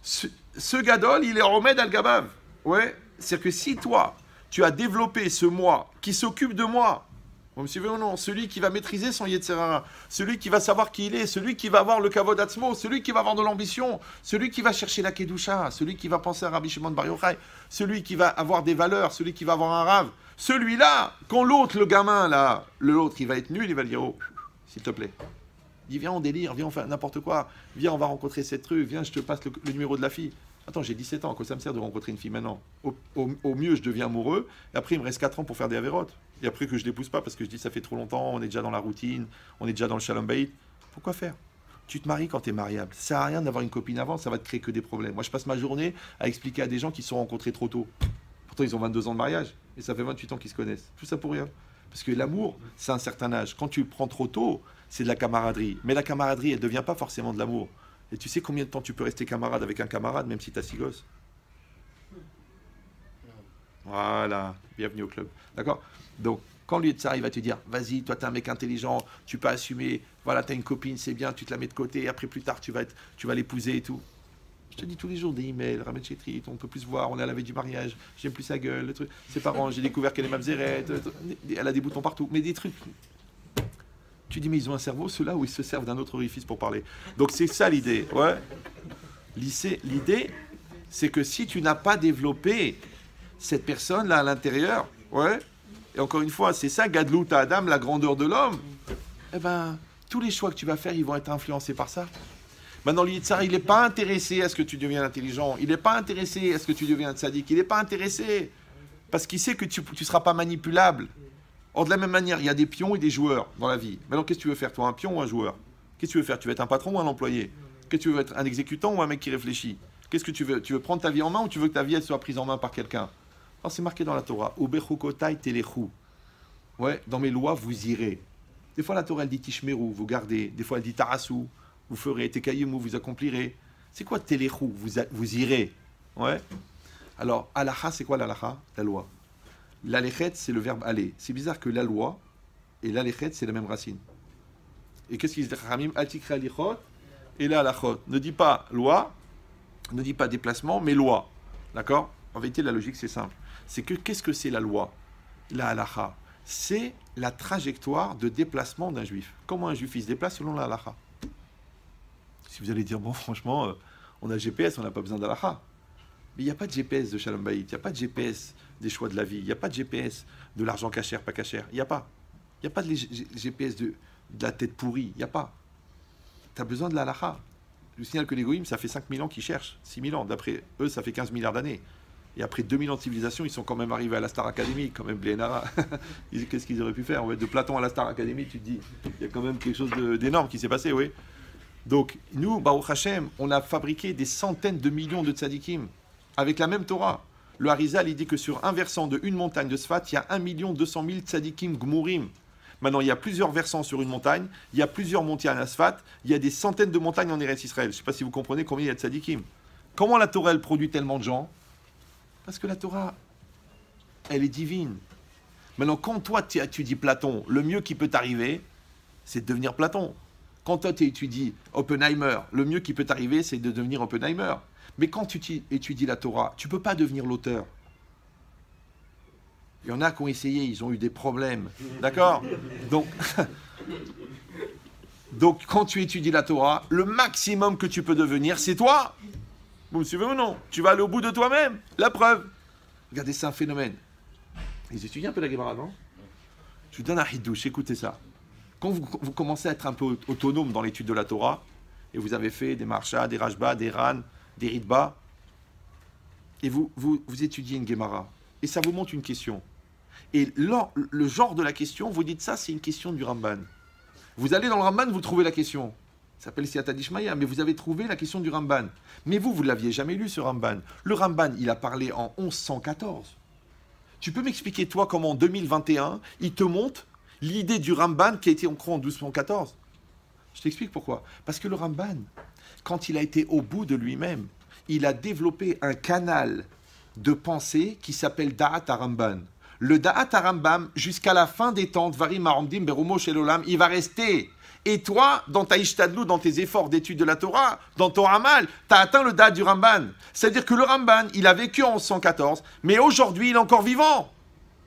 ce Gadol, il est Omed al Gabav. Ouais. C'est-à-dire que si toi, tu as développé ce moi qui s'occupe de moi, vous me suivez ou non? Celui qui va maîtriser son Yetzer Hara, celui qui va savoir qui il est, celui qui va avoir le Kavod Atzmo, celui qui va avoir de l'ambition, celui qui va chercher la Kedusha, celui qui va penser à Rabbi Shimon Bar Yochai, celui qui va avoir des valeurs, celui qui va avoir un rave, celui-là, quand l'autre, le gamin, là, l'autre, il va être nul, il va lui dire, oh, s'il te plaît. Il dit, viens, on délire, viens, on fait n'importe quoi, viens, on va rencontrer cette rue, viens, je te passe le numéro de la fille. Attends, j'ai 17 ans, à quoi ça me sert de rencontrer une fille maintenant? Au mieux, je deviens amoureux, et après, il me reste 4 ans pour faire des avérotes. Et après que je ne l'épouse pas, parce que je dis, ça fait trop longtemps, on est déjà dans la routine, on est déjà dans le shalom bayit. Pourquoi faire? Tu te maries quand tu es mariable. Ça sert à rien d'avoir une copine avant, ça va te créer que des problèmes. Moi, je passe ma journée à expliquer à des gens qui se sont rencontrés trop tôt. Pourtant, ils ont 22 ans de mariage, et ça fait 28 ans qu'ils se connaissent. Tout ça pour rien. Parce que l'amour, c'est un certain âge. Quand tu le prends trop tôt, c'est de la camaraderie. Mais la camaraderie, elle ne devient pas forcément de l'amour. Et tu sais combien de temps tu peux rester camarade avec un camarade, même si tu as 6 gosses? Voilà, bienvenue au club. D'accord? Donc, quand lui, ça, il va te dire, vas-y, toi, tu es un mec intelligent, tu peux assumer, voilà, tu as une copine, c'est bien, tu te la mets de côté, après, plus tard, tu vas l'épouser et tout. Je te dis tous les jours des emails, Ramed Chetri, on peut plus se voir, on est à la veille du mariage, j'aime plus sa gueule, le truc. Ses parents, j'ai découvert qu'elle est mamzérette, elle a des boutons partout, mais des trucs. Tu dis, mais ils ont un cerveau, ceux-là, où ils se servent d'un autre orifice pour parler. Donc, c'est ça l'idée, ouais. L'idée, c'est que si tu n'as pas développé cette personne-là à l'intérieur, ouais, et encore une fois, c'est ça, Gadlut Adam, la grandeur de l'homme, eh ben, tous les choix que tu vas faire, ils vont être influencés par ça. Maintenant, l'Yitzhar, il n'est pas intéressé à ce que tu deviennes intelligent, il n'est pas intéressé à ce que tu deviennes tzaddik, il n'est pas intéressé, parce qu'il sait que tu ne seras pas manipulable. Or, de la même manière, il y a des pions et des joueurs dans la vie. Maintenant, qu'est-ce que tu veux faire, toi, un pion ou un joueur? Qu'est-ce que tu veux faire? Tu veux être un patron ou un employé? Qu'est-ce que tu veux être, un exécutant ou un mec qui réfléchit? Qu'est-ce que tu veux? Tu veux prendre ta vie en main ou tu veux que ta vie elle soit prise en main par quelqu'un? Alors c'est marqué dans la Torah. Ubechukotai telechu. Ouais, dans mes lois, vous irez. Des fois, la Torah, elle dit tishmeru, vous gardez. Des fois, elle dit tarasu, vous ferez. Tekayemu, vous accomplirez. C'est quoi telechu? Vous irez. Ouais. Alors, halacha, c'est quoi l'halacha? La loi. L'alechet, c'est le verbe aller. C'est bizarre que la loi et l'alechet, c'est la même racine. Et qu'est-ce qu'ils disent? Ramim atikra lichot et la halachot. Ne dis pas loi, ne dis pas déplacement, mais loi. D'accord? En vérité, la logique, c'est simple. C'est que qu'est-ce que c'est la loi? La halacha, c'est la trajectoire de déplacement d'un juif. Comment un juif il se déplace selon la halacha? Si vous allez dire, bon, franchement, on a GPS, on n'a pas besoin d'halacha. Mais il n'y a pas de GPS de Shalom Bayit, il n'y a pas de GPS des choix de la vie, il n'y a pas de GPS de l'argent cachère, pas cachère, il n'y a pas. Il n'y a pas de GPS de la tête pourrie, il n'y a pas. Tu as besoin de la halacha. Je vous signale que les goïms, ça fait 5000 ans qu'ils cherchent, 6000 ans. D'après eux, ça fait 15 milliards d'années. Et après 2000 ans de civilisation, ils sont quand même arrivés à la Star Academy, quand même, Blénara. Qu'est-ce qu'ils auraient pu faire? De Platon à la Star Academy, tu te dis, il y a quand même quelque chose d'énorme qui s'est passé, oui. Donc, nous, Baruch Hashem, on a fabriqué des centaines de millions de tzadikim avec la même Torah. Le Harizal, il dit que sur un versant de une montagne de Sfat, il y a 1 200 000 tzadikim gmurim. Maintenant, il y a plusieurs versants sur une montagne, il y a plusieurs montagnes à Sfat, il y a des centaines de montagnes en Eretz Israël. Je ne sais pas si vous comprenez combien il y a de tzadikim. Comment la Torah, elle produit tellement de gens? Parce que la Torah, elle est divine. Maintenant, quand toi, tu étudies Platon, le mieux qui peut t'arriver, c'est de devenir Platon. Quand toi, tu étudies Oppenheimer, le mieux qui peut t'arriver, c'est de devenir Oppenheimer. Mais quand tu étudies la Torah, tu ne peux pas devenir l'auteur. Il y en a qui ont essayé, ils ont eu des problèmes. D'accord? Donc, quand tu étudies la Torah, le maximum que tu peux devenir, c'est toi. Vous me suivez ou non? Tu vas aller au bout de toi-même. La preuve. Regardez, c'est un phénomène. Ils étudient un peu la Gemara, non? Je vous donne un hidouche, écoutez ça. Quand vous commencez à être un peu autonome dans l'étude de la Torah, et vous avez fait des marchas, des rajba, des ran, des ritba, et vous étudiez une Gemara, et ça vous montre une question. Et le genre de la question, vous dites ça, c'est une question du Ramban. Vous allez dans le Ramban, vous trouvez la question. Ça s'appelle Siyata Dishmaya, mais vous avez trouvé la question du Ramban. Mais vous ne l'aviez jamais lu, ce Ramban. Le Ramban, il a parlé en 1114. Tu peux m'expliquer, toi, comment en 2021, il te montre l'idée du Ramban qui a été ancrée en 1214? Je t'explique pourquoi. Parce que le Ramban, quand il a été au bout de lui-même, il a développé un canal de pensée qui s'appelle Da'at HaRamban. Le Da'at HaRambam, jusqu'à la fin des temps, Dvarim Ha'omdim Berumo Shel Olam, il va rester. Et toi, dans ta Ishtadlou, dans tes efforts d'étude de la Torah, dans ton Hamal, tu as atteint le Da'at du Ramban. C'est-à-dire que le Ramban, il a vécu en 1114, mais aujourd'hui, il est encore vivant.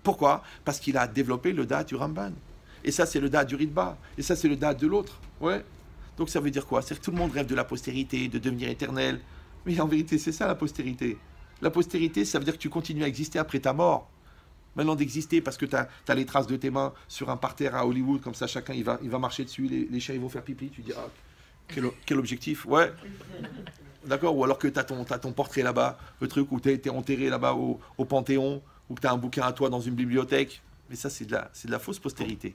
Pourquoi? Parce qu'il a développé le Da'at du Ramban. Et ça, c'est le Da'at du Ritba. Et ça, c'est le Da'at de l'autre. Ouais. Donc ça veut dire quoi? C'est que tout le monde rêve de la postérité, de devenir éternel. Mais en vérité, c'est ça la postérité. La postérité, ça veut dire que tu continues à exister après ta mort. Maintenant d'exister parce que tu as les traces de tes mains sur un parterre à Hollywood, comme ça chacun il va marcher dessus, les chiens ils vont faire pipi, tu dis ah, quel objectif, ouais, d'accord, ou alors que tu as ton portrait là-bas, le truc où tu as été enterré là-bas au Panthéon, ou que tu as un bouquin à toi dans une bibliothèque, mais ça c'est de la fausse postérité.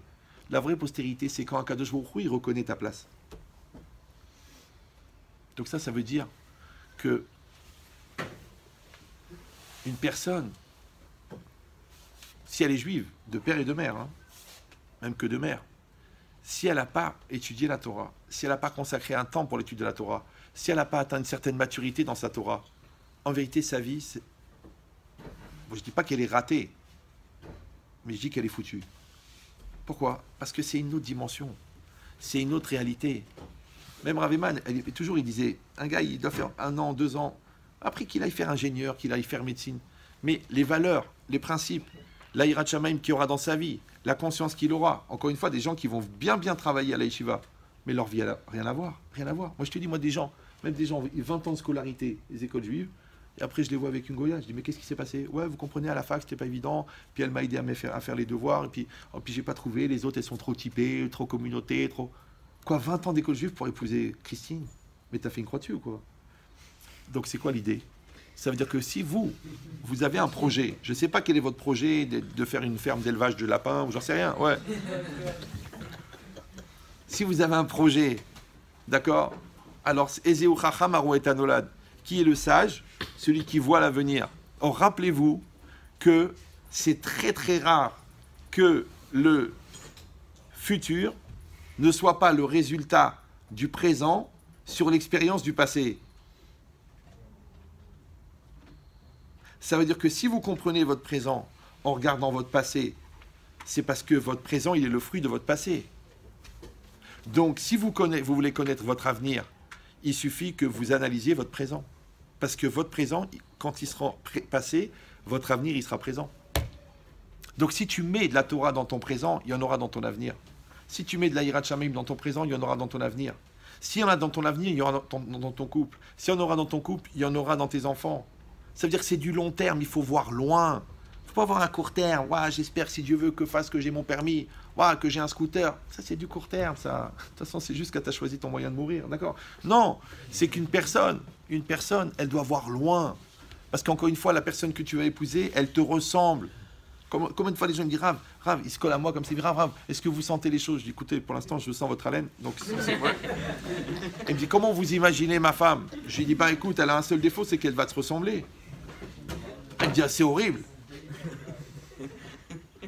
La vraie postérité c'est quand un Kadosh Baruch Hu il reconnaît ta place. Donc ça veut dire que une personne, si elle est juive, de père et de mère, hein, même que de mère, si elle n'a pas étudié la Torah, si elle n'a pas consacré un temps pour l'étude de la Torah, si elle n'a pas atteint une certaine maturité dans sa Torah, en vérité, sa vie, je ne dis pas qu'elle est ratée, mais je dis qu'elle est foutue. Pourquoi? Parce que c'est une autre dimension, c'est une autre réalité. Même Rav Eman, il disait, un gars, il doit faire 1 an, 2 ans, après qu'il aille faire ingénieur, qu'il aille faire médecine, mais les valeurs, les principes, l'Aïrat Shamaim qu'il aura dans sa vie, la conscience qu'il aura. Encore une fois, des gens qui vont bien travailler à la yeshiva, mais leur vie, elle n'a rien à voir, rien à voir. Moi, je te dis, des gens, 20 ans de scolarité, les écoles juives, et après, je les vois avec une Goya, je dis, mais qu'est-ce qui s'est passé? Ouais, vous comprenez, à la fac, c'était pas évident, puis elle m'a aidé à faire les devoirs, et puis j'ai pas trouvé, les autres, elles sont trop typées, trop communautés, trop... Quoi, 20 ans d'école juive pour épouser Christine? Mais t'as fait une croix dessus ou quoi? Donc, c'est quoi l'idée? Ça veut dire que si vous avez un projet, je ne sais pas quel est votre projet de faire une ferme d'élevage de lapins, ou j'en sais rien, ouais. Si vous avez un projet, d'accord, alors, Ezeu Chacham Aru et Anolad, Qui est le sage? Celui qui voit l'avenir. Or, rappelez-vous que c'est très très rare que le futur ne soit pas le résultat du présent sur l'expérience du passé. Ça veut dire que si vous comprenez votre présent en regardant votre passé, c'est parce que votre présent, il est le fruit de votre passé. Donc, si vous voulez connaître votre avenir, il suffit que vous analysiez votre présent. Parce que votre présent, quand il sera passé, votre avenir, il sera présent. Donc, si tu mets de la Torah dans ton présent, il y en aura dans ton avenir. Si tu mets de la Yirat Shamayim dans ton présent, il y en aura dans ton avenir. S'il y en a dans ton avenir, il y aura dans ton couple. S'il y en aura dans ton couple, il y en aura dans tes enfants. Ça veut dire que c'est du long terme, il faut voir loin. Il ne faut pas avoir un court terme. Ouais, j'espère, si Dieu veut, que j'ai mon permis, ouais, que j'ai un scooter. Ça, c'est du court terme, ça. De toute façon, c'est juste quand tu as choisi ton moyen de mourir, d'accord? Non, c'est qu'une personne, elle doit voir loin. Parce qu'encore une fois, la personne que tu vas épouser, elle te ressemble. Combien de fois les gens me disent, Rav, il se colle à moi comme c'est Rav, est-ce que vous sentez les choses? Je dis, écoutez, pour l'instant, je sens votre haleine, donc c'est vrai. Il me dit, comment vous imaginez ma femme? Je lui dis, bah écoute, elle a un seul défaut, c'est qu'elle va te ressembler. Elle me dit, ah, c'est horrible.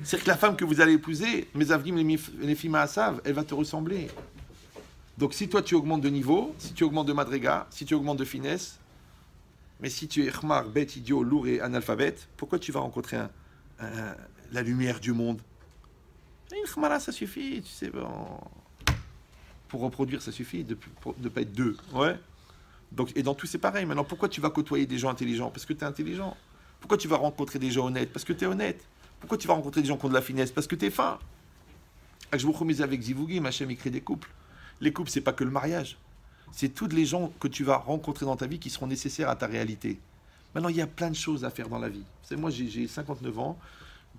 C'est que la femme que vous allez épouser, mes avrim, les filles Maasav, elle va te ressembler. Donc si toi tu augmentes de niveau, si tu augmentes de madriga, si tu augmentes de finesse, mais si tu es khmar, bête, idiot, lourd et analphabète, pourquoi tu vas rencontrer la lumière du monde? Une khmara, ça suffit, tu sais. Bon. Pour reproduire, ça suffit de ne pas être deux. Ouais. Donc, et dans tout, c'est pareil. Maintenant, pourquoi tu vas côtoyer des gens intelligents? Parce que tu es intelligent. Pourquoi tu vas rencontrer des gens honnêtes? Parce que tu es honnête. Pourquoi tu vas rencontrer des gens qui ont de la finesse? Parce que tu es fin. Je vous remise avec Zivougi, Hachem, il crée des couples. Les couples, c'est pas que le mariage. C'est toutes les gens que tu vas rencontrer dans ta vie qui seront nécessaires à ta réalité. Maintenant, il y a plein de choses à faire dans la vie. C'est moi, j'ai 59 ans.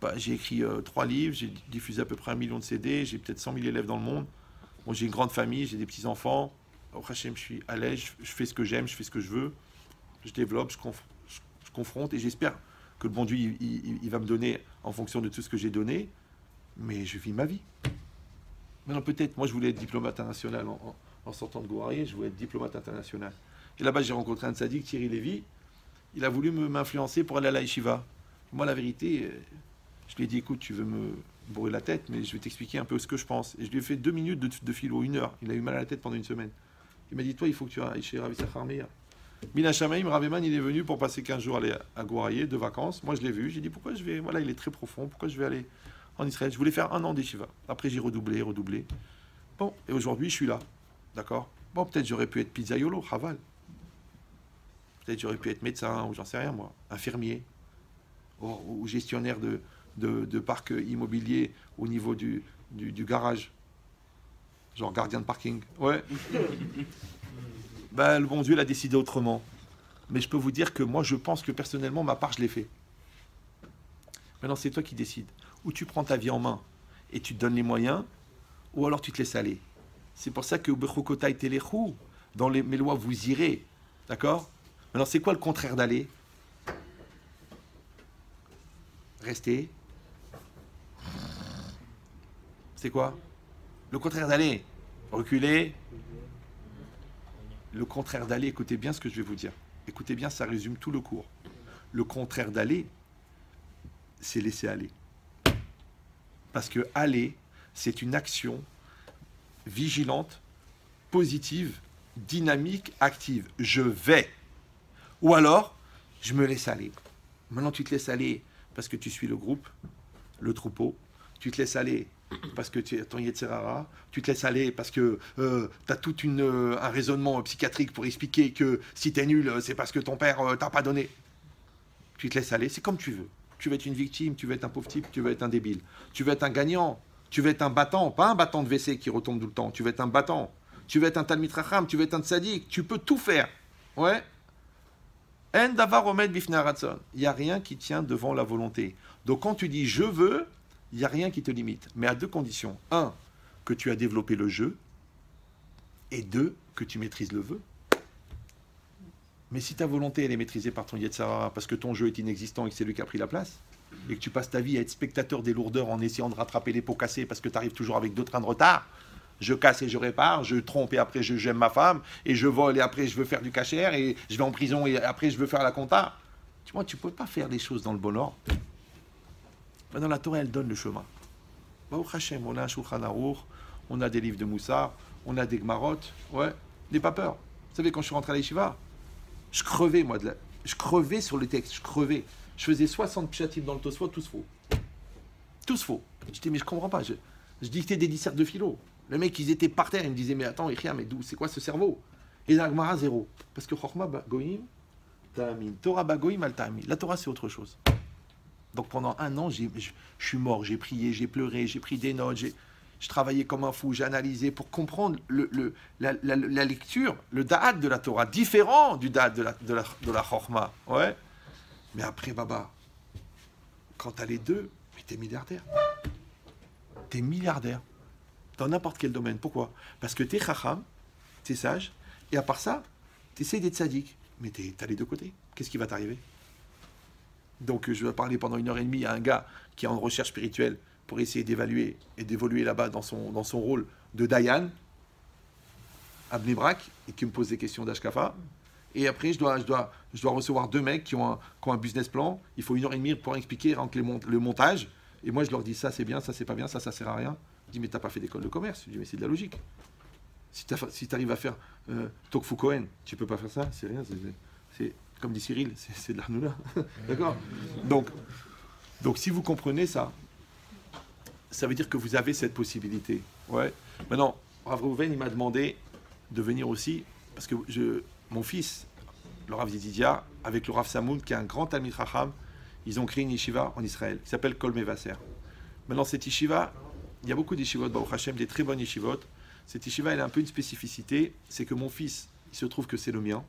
Bah, j'ai écrit 3 livres. J'ai diffusé à peu près 1 million de CD. J'ai peut-être 100 000 élèves dans le monde. Bon, j'ai une grande famille. J'ai des petits-enfants. Au Hachem, je suis à l'aise. Je fais ce que j'aime. Je fais ce que je veux. Je développe. Je confronte. Et j'espère que le bon Dieu, il va me donner en fonction de tout ce que j'ai donné. Mais je vis ma vie. Maintenant, peut-être, moi, je voulais être diplomate international en sortant de Gouarier, je voulais être diplomate international. Et là-bas, j'ai rencontré un tzaddik, Thierry Lévy. Il a voulu m'influencer pour aller à la yeshiva. Moi, la vérité, je lui ai dit, écoute, tu veux me bourrer la tête, mais je vais t'expliquer un peu ce que je pense. Et je lui ai fait 2 minutes de philo, 1 heure. Il a eu mal à la tête pendant 1 semaine. Il m'a dit, toi, il faut que tu ailles chez Rav Yisachar Meir. Mina Shamaim, Rav Eman, il est venu pour passer 15 jours à Gouarier, de vacances. Moi, je l'ai vu. J'ai dit, pourquoi je vais... Voilà, il est très profond. Pourquoi je vais aller en Israël? Je voulais faire 1 an d'yeshiva. Après, j'ai redoublé. Bon, et aujourd'hui, je suis là. D'accord? Bon, peut-être j'aurais pu être pizzaiolo, chaval. Peut-être j'aurais pu être médecin, ou j'en sais rien, moi. Infirmier. Ou gestionnaire de parc immobilier au niveau du garage. Genre gardien de parking. Ouais. Ben, le bon Dieu l'a décidé autrement. Mais je peux vous dire que moi, je pense que personnellement, ma part, je l'ai fait. Maintenant, c'est toi qui décides. Ou tu prends ta vie en main et tu te donnes les moyens, ou alors tu te laisses aller. C'est pour ça que Bechokotai Telechou, dans mes lois, vous irez. D'accord? Maintenant, c'est quoi le contraire d'aller? Rester. C'est quoi? Le contraire d'aller? Reculer. Le contraire d'aller, écoutez bien ce que je vais vous dire. Écoutez bien, ça résume tout le cours. Le contraire d'aller, c'est laisser aller. Parce que aller, c'est une action vigilante, positive, dynamique, active. Je vais. Ou alors, je me laisse aller. Maintenant, tu te laisses aller parce que tu suis le groupe, le troupeau. Tu te laisses aller parce que tu es ton Yetzerara. Tu te laisses aller parce que tu as tout un raisonnement psychiatrique pour expliquer que si tu es nul, c'est parce que ton père t'a pas donné. Tu te laisses aller, c'est comme tu veux. Tu veux être une victime, tu veux être un pauvre type, tu veux être un débile. Tu veux être un gagnant, tu veux être un battant, pas un battant de WC qui retombe tout le temps. Tu veux être un battant, tu veux être un Talmid Racham, tu veux être un tzaddik, tu peux tout faire. Ouais. En davar omed bifnei haratzon. Il n'y a rien qui tient devant la volonté. Donc quand tu dis je veux, il n'y a rien qui te limite. Mais à 2 conditions. 1, que tu as développé le jeu. Et 2, que tu maîtrises le vœu. Mais si ta volonté elle est maîtrisée par ton Yetzirah, parce que ton jeu est inexistant et que c'est lui qui a pris la place, et que tu passes ta vie à être spectateur des lourdeurs en essayant de rattraper les pots cassés parce que tu arrives toujours avec 2 trains de retard, je casse et je répare, je trompe et après j'aime ma femme, et je vole et après je veux faire du cachère, et je vais en prison et après je veux faire la compta. Tu vois, tu ne peux pas faire des choses dans le bon ordre. Maintenant, la Torah, elle donne le chemin. Baruch Hashem, on a un Shulchan Aruch, on a des livres de Moussar, on a des Gmarot, ouais, n'aie pas peur. Vous savez, quand je suis rentré à l'Yeshiva, je crevais, moi, je crevais sur le texte, je crevais. Je faisais 60 pshatim dans le Tosfot, tous faux. Tous faux. Je dis, mais je comprends pas, je dictais des dissertes de philo. Le mec, ils étaient par terre, ils me disaient, mais attends, Echia, mais d'où, c'est quoi ce cerveau? Et la Gemara, zéro. Parce que Chochma Goïm, Ta'amin. Torah Bagoïm, Al Ta'amin. La Torah, c'est autre chose. Donc pendant un an, je suis mort, j'ai prié, j'ai pleuré, j'ai pris des notes, je travaillais comme un fou, j'ai analysé pour comprendre la lecture, le da'at de la Torah, différent du da'at de la Chochma. Ouais. Mais après, Baba, quand t'as les deux, mais t'es milliardaire. T'es milliardaire. Dans n'importe quel domaine. Pourquoi? Parce que t'es chacham, t'es sage, et à part ça, t'essayes d'être sadique. Mais t'as les deux côtés. Qu'est-ce qui va t'arriver? Donc je vais parler pendant 1h30 à un gars qui est en recherche spirituelle pour essayer d'évaluer et d'évoluer là-bas dans son rôle de Dayan, à Bnei Brak, et qui me pose des questions d'Ashkafa. Et après, je dois recevoir deux mecs qui ont un business plan. Il faut 1h30 pour expliquer le montage. Et moi, je leur dis ça c'est bien, ça c'est pas bien, ça sert à rien. Je dis mais t'as pas fait d'école de commerce. Je dis mais c'est de la logique. Si tu arrives à faire Tokfu Kohen, tu peux pas faire ça, c'est rien. C'est comme dit Cyril, c'est de l'Arnoula. D'accord? Donc si vous comprenez ça, ça veut dire que vous avez cette possibilité. Ouais. Maintenant, Rav Reuven, il m'a demandé de venir aussi, parce que mon fils, le Rav Didier, avec le Rav Samoun, qui est un grand Talmid Chacham, ils ont créé une yeshiva en Israël, qui s'appelle Kol Mevaser. Maintenant, cette yeshiva, il y a beaucoup d'yeshivot, Baruch Hashem, des très bonnes yeshivot. Cette yeshiva, elle a un peu une spécificité, c'est que mon fils, il se trouve que c'est le mien,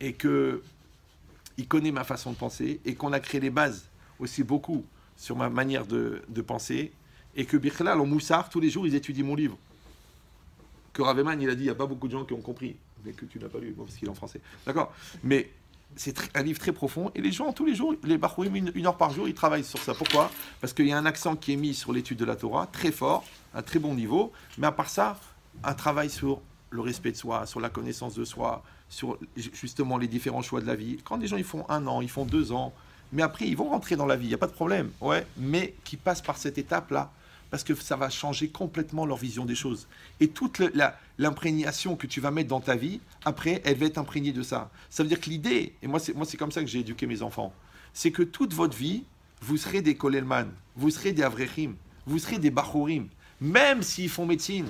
et qu'il connaît ma façon de penser, et qu'on a créé les bases aussi beaucoup sur ma manière de penser, et que Bichlal, en Moussar, tous les jours, ils étudient mon livre. Que Raveman, il a dit, il n'y a pas beaucoup de gens qui ont compris, mais que tu n'as pas lu, parce qu'il est en français. D'accord? Mais c'est un livre très profond, et les gens, tous les jours, les Bachouim, une heure par jour, ils travaillent sur ça. Pourquoi? Parce qu'il y a un accent qui est mis sur l'étude de la Torah, très fort, un très bon niveau, mais à part ça, un travail sur le respect de soi, sur la connaissance de soi, sur justement les différents choix de la vie. Quand les gens ils font 1 an, ils font 2 ans, mais après ils vont rentrer dans la vie, il n'y a pas de problème, ouais, mais qui passent par cette étape-là, parce que ça va changer complètement leur vision des choses. Et toute l'imprégnation que tu vas mettre dans ta vie, après, elle va être imprégnée de ça. Ça veut dire que l'idée, et moi c'est comme ça que j'ai éduqué mes enfants, c'est que toute votre vie, vous serez des kolelman, vous serez des avrechim, vous serez des bachourim, même s'ils font médecine.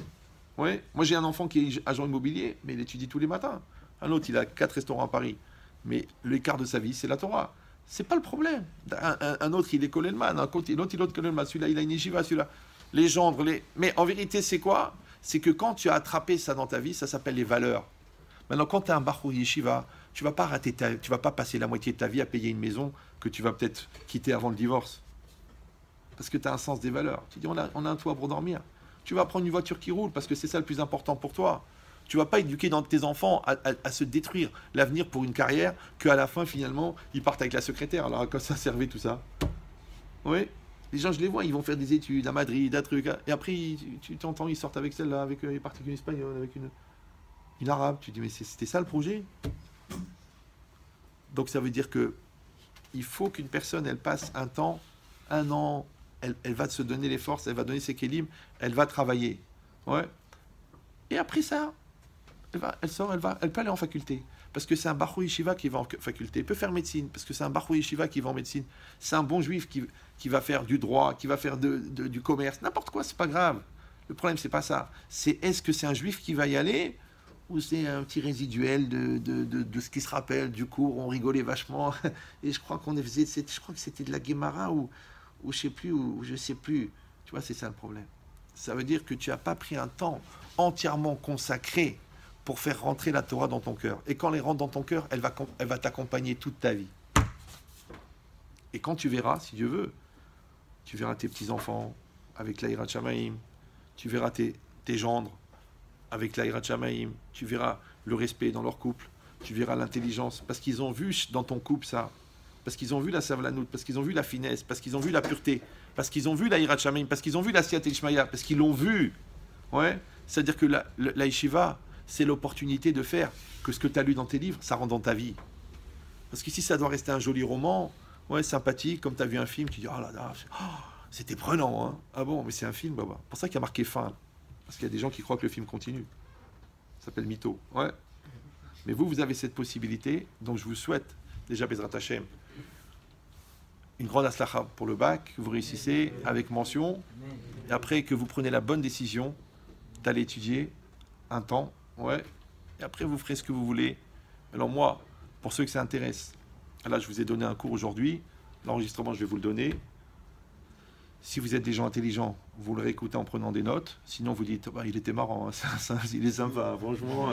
Ouais. Moi j'ai un enfant qui est agent immobilier, mais il étudie tous les matins. Un autre, il a 4 restaurants à Paris. Mais l'écart de sa vie, c'est la Torah. C'est pas le problème. Un autre, il est kolelman, un autre, il est kolelman, celui-là, il a une yeshiva, celui-là. Les gendres, Mais en vérité, c'est quoi? C'est que quand tu as attrapé ça dans ta vie, ça s'appelle les valeurs. Maintenant, quand tu as un bachou yeshiva, tu vas pas tu vas pas passer la moitié de ta vie à payer une maison que tu vas peut-être quitter avant le divorce. Parce que tu as un sens des valeurs. Tu dis, on a un toit pour dormir. Tu vas prendre une voiture qui roule parce que c'est ça le plus important pour toi. Tu ne vas pas éduquer dans tes enfants à se détruire l'avenir pour une carrière qu'à la fin, finalement, ils partent avec la secrétaire. Alors, à quoi ça servait tout ça? Oui. Les gens, je les vois, ils vont faire des études à Madrid, un truc. Et après, tu t'entends, ils sortent avec celle-là, ils partent avec une espagnole, avec une arabe. Tu dis, mais c'était ça le projet? Donc, ça veut dire que il faut qu'une personne, elle passe un an, elle va se donner les forces, elle va donner ses kélim, elle va travailler. Ouais. Et après ça, elle sort, elle peut aller en faculté. Parce que c'est un bachou yeshiva qui va en faculté. Il peut faire médecine, parce que c'est un bachou yeshiva qui va en médecine. C'est un bon juif qui va faire du droit, qui va faire du commerce. N'importe quoi, c'est pas grave. Le problème, c'est pas ça. C'est est-ce que c'est un juif qui va y aller, ou c'est un petit résiduel de ce qui se rappelle du cours, on rigolait vachement. Et je crois je crois que c'était de la Guémara, ou je sais plus, ou je sais plus. Tu vois, c'est ça le problème. Ça veut dire que tu n'as pas pris un temps entièrement consacré pour faire rentrer la Torah dans ton cœur. Et quand elle rentre dans ton cœur, elle va t'accompagner toute ta vie. Et quand tu verras, si Dieu veut, tu verras tes petits-enfants avec l'Aïrat Shamaïm, tu verras tes gendres avec l'Aïrat Shamaïm, tu verras le respect dans leur couple, tu verras l'intelligence, parce qu'ils ont vu dans ton couple ça, parce qu'ils ont vu la savlanout, parce qu'ils ont vu la finesse, parce qu'ils ont vu la pureté, parce qu'ils ont vu l'Aïrat Shamaïm, parce qu'ils ont vu la Siyat Ishmaïa, parce qu'ils l'ont vu. Ouais. C'est-à-dire que la yeshiva, c'est l'opportunité de faire que ce que tu as lu dans tes livres, ça rentre dans ta vie. Parce qu'ici, ça doit rester un joli roman, ouais, sympathique, comme tu as vu un film, tu dis, oh là là, c'était prenant, hein. Ah bon, mais c'est un film, Baba. C'est pour ça qu'il y a marqué fin. Parce qu'il y a des gens qui croient que le film continue. Ça s'appelle Mytho. Ouais. Mais vous avez cette possibilité, donc je vous souhaite, déjà, Bezrat Hashem, une grande aslacha pour le bac, que vous réussissez avec mention, et après que vous prenez la bonne décision d'aller étudier un temps, ouais, et après vous ferez ce que vous voulez. Alors moi, pour ceux que ça intéresse, là je vous ai donné un cours aujourd'hui, l'enregistrement je vais vous le donner. Si vous êtes des gens intelligents, vous le réécoutez en prenant des notes, sinon vous dites, bah, il était marrant, hein, il est sympa, franchement,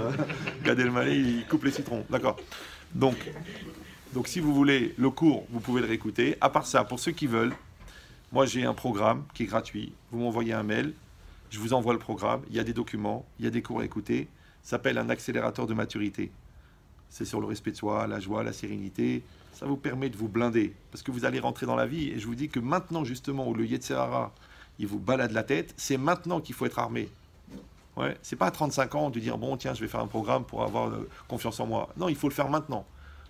Gad Elmaleh, il coupe les citrons, d'accord. Donc si vous voulez le cours, vous pouvez le réécouter. À part ça, pour ceux qui veulent, moi j'ai un programme qui est gratuit. Vous m'envoyez un mail, je vous envoie le programme. Il y a des documents, il y a des cours à écouter. Ça s'appelle un accélérateur de maturité. C'est sur le respect de soi, la joie, la sérénité. Ça vous permet de vous blinder. Parce que vous allez rentrer dans la vie. Et je vous dis que maintenant, justement, où le Yetzer Hara, il vous balade la tête, c'est maintenant qu'il faut être armé. Ouais, c'est pas à 35 ans de dire, bon, tiens, je vais faire un programme pour avoir confiance en moi. Non, il faut le faire maintenant.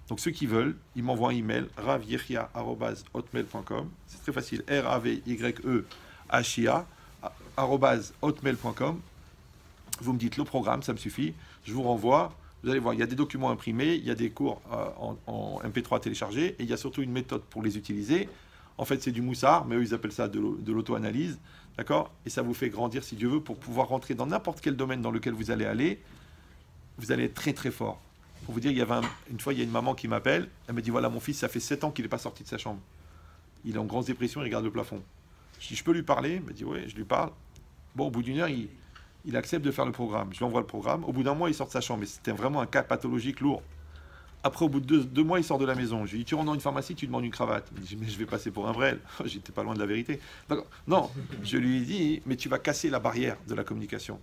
Donc ceux qui veulent, ils m'envoient un email ravyechia@hotmail.com. C'est très facile, raveyehia@hotmail.com. Vous me dites le programme, ça me suffit. Je vous renvoie. Vous allez voir, il y a des documents imprimés, il y a des cours en MP3 téléchargés, et il y a surtout une méthode pour les utiliser. En fait, c'est du moussard, mais eux, ils appellent ça de l'auto-analyse. D'accord? Et ça vous fait grandir, si Dieu veut, pour pouvoir rentrer dans n'importe quel domaine dans lequel vous allez aller. Vous allez être très très fort. Pour vous dire, une fois, il y a une maman qui m'appelle. Elle me dit, voilà, mon fils, ça fait 7 ans qu'il n'est pas sorti de sa chambre. Il est en grande dépression, il regarde le plafond. Je dis, je peux lui parler? Elle me dit, oui, je lui parle. Bon, au bout d'une heure, il accepte de faire le programme. Je lui envoie le programme. Au bout d'un mois, il sort de sa chambre. Mais c'était vraiment un cas pathologique lourd. Après, au bout de deux mois, il sort de la maison. Je lui dis, tu rentres dans une pharmacie, tu demandes une cravate. Il me dit, mais je vais passer pour un vrai. J'étais pas loin de la vérité. Non, je lui ai dit, mais tu vas casser la barrière de la communication.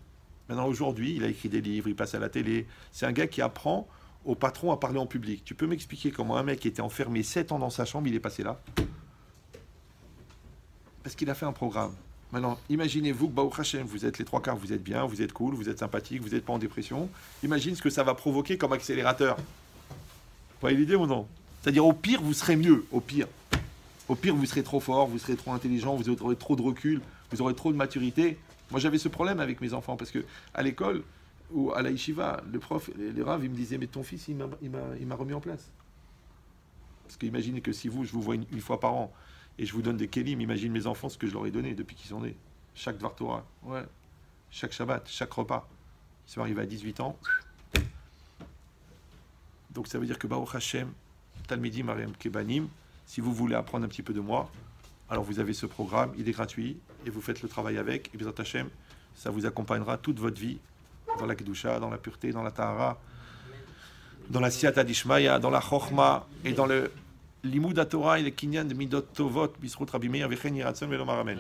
Maintenant, aujourd'hui, il a écrit des livres, il passe à la télé. C'est un gars qui apprend au patron à parler en public. Tu peux m'expliquer comment un mec qui était enfermé 7 ans dans sa chambre, il est passé là? Parce qu'il a fait un programme. Maintenant, imaginez-vous que Baruch Hashem, vous êtes les 3/4, vous êtes bien, vous êtes cool, vous êtes sympathique, vous n'êtes pas en dépression. Imagine ce que ça va provoquer comme accélérateur. Vous voyez l'idée ou non? C'est-à-dire, au pire, vous serez mieux, au pire. Au pire, vous serez trop fort, vous serez trop intelligent, vous aurez trop de recul, vous aurez trop de maturité. Moi, j'avais ce problème avec mes enfants, parce que à l'école, ou à la yeshiva, le prof, les raves, ils me disaient, mais ton fils, il m'a remis en place. Parce qu'imaginez que si je vous vois une fois par an, et je vous donne des kélim, imagine mes enfants ce que je leur ai donné depuis qu'ils sont nés. Chaque Dvar Torah, ouais. Chaque Shabbat, chaque repas. Ils sont arrivés à 18 ans. Donc ça veut dire que Baruch Hashem, Talmidim Ariam Kebanim, si vous voulez apprendre un petit peu de moi, alors vous avez ce programme, il est gratuit, et vous faites le travail avec, et Bezrat Hashem, ça vous accompagnera toute votre vie, dans la Kedusha, dans la pureté, dans la Tahara, dans la Siyata Dishmaya, dans la Chochma, et dans le Limud Torah et le Kinyan de Midot Tovot, Bisrut Rabbi Meir, Vechen Yiratzon Velomar Amen.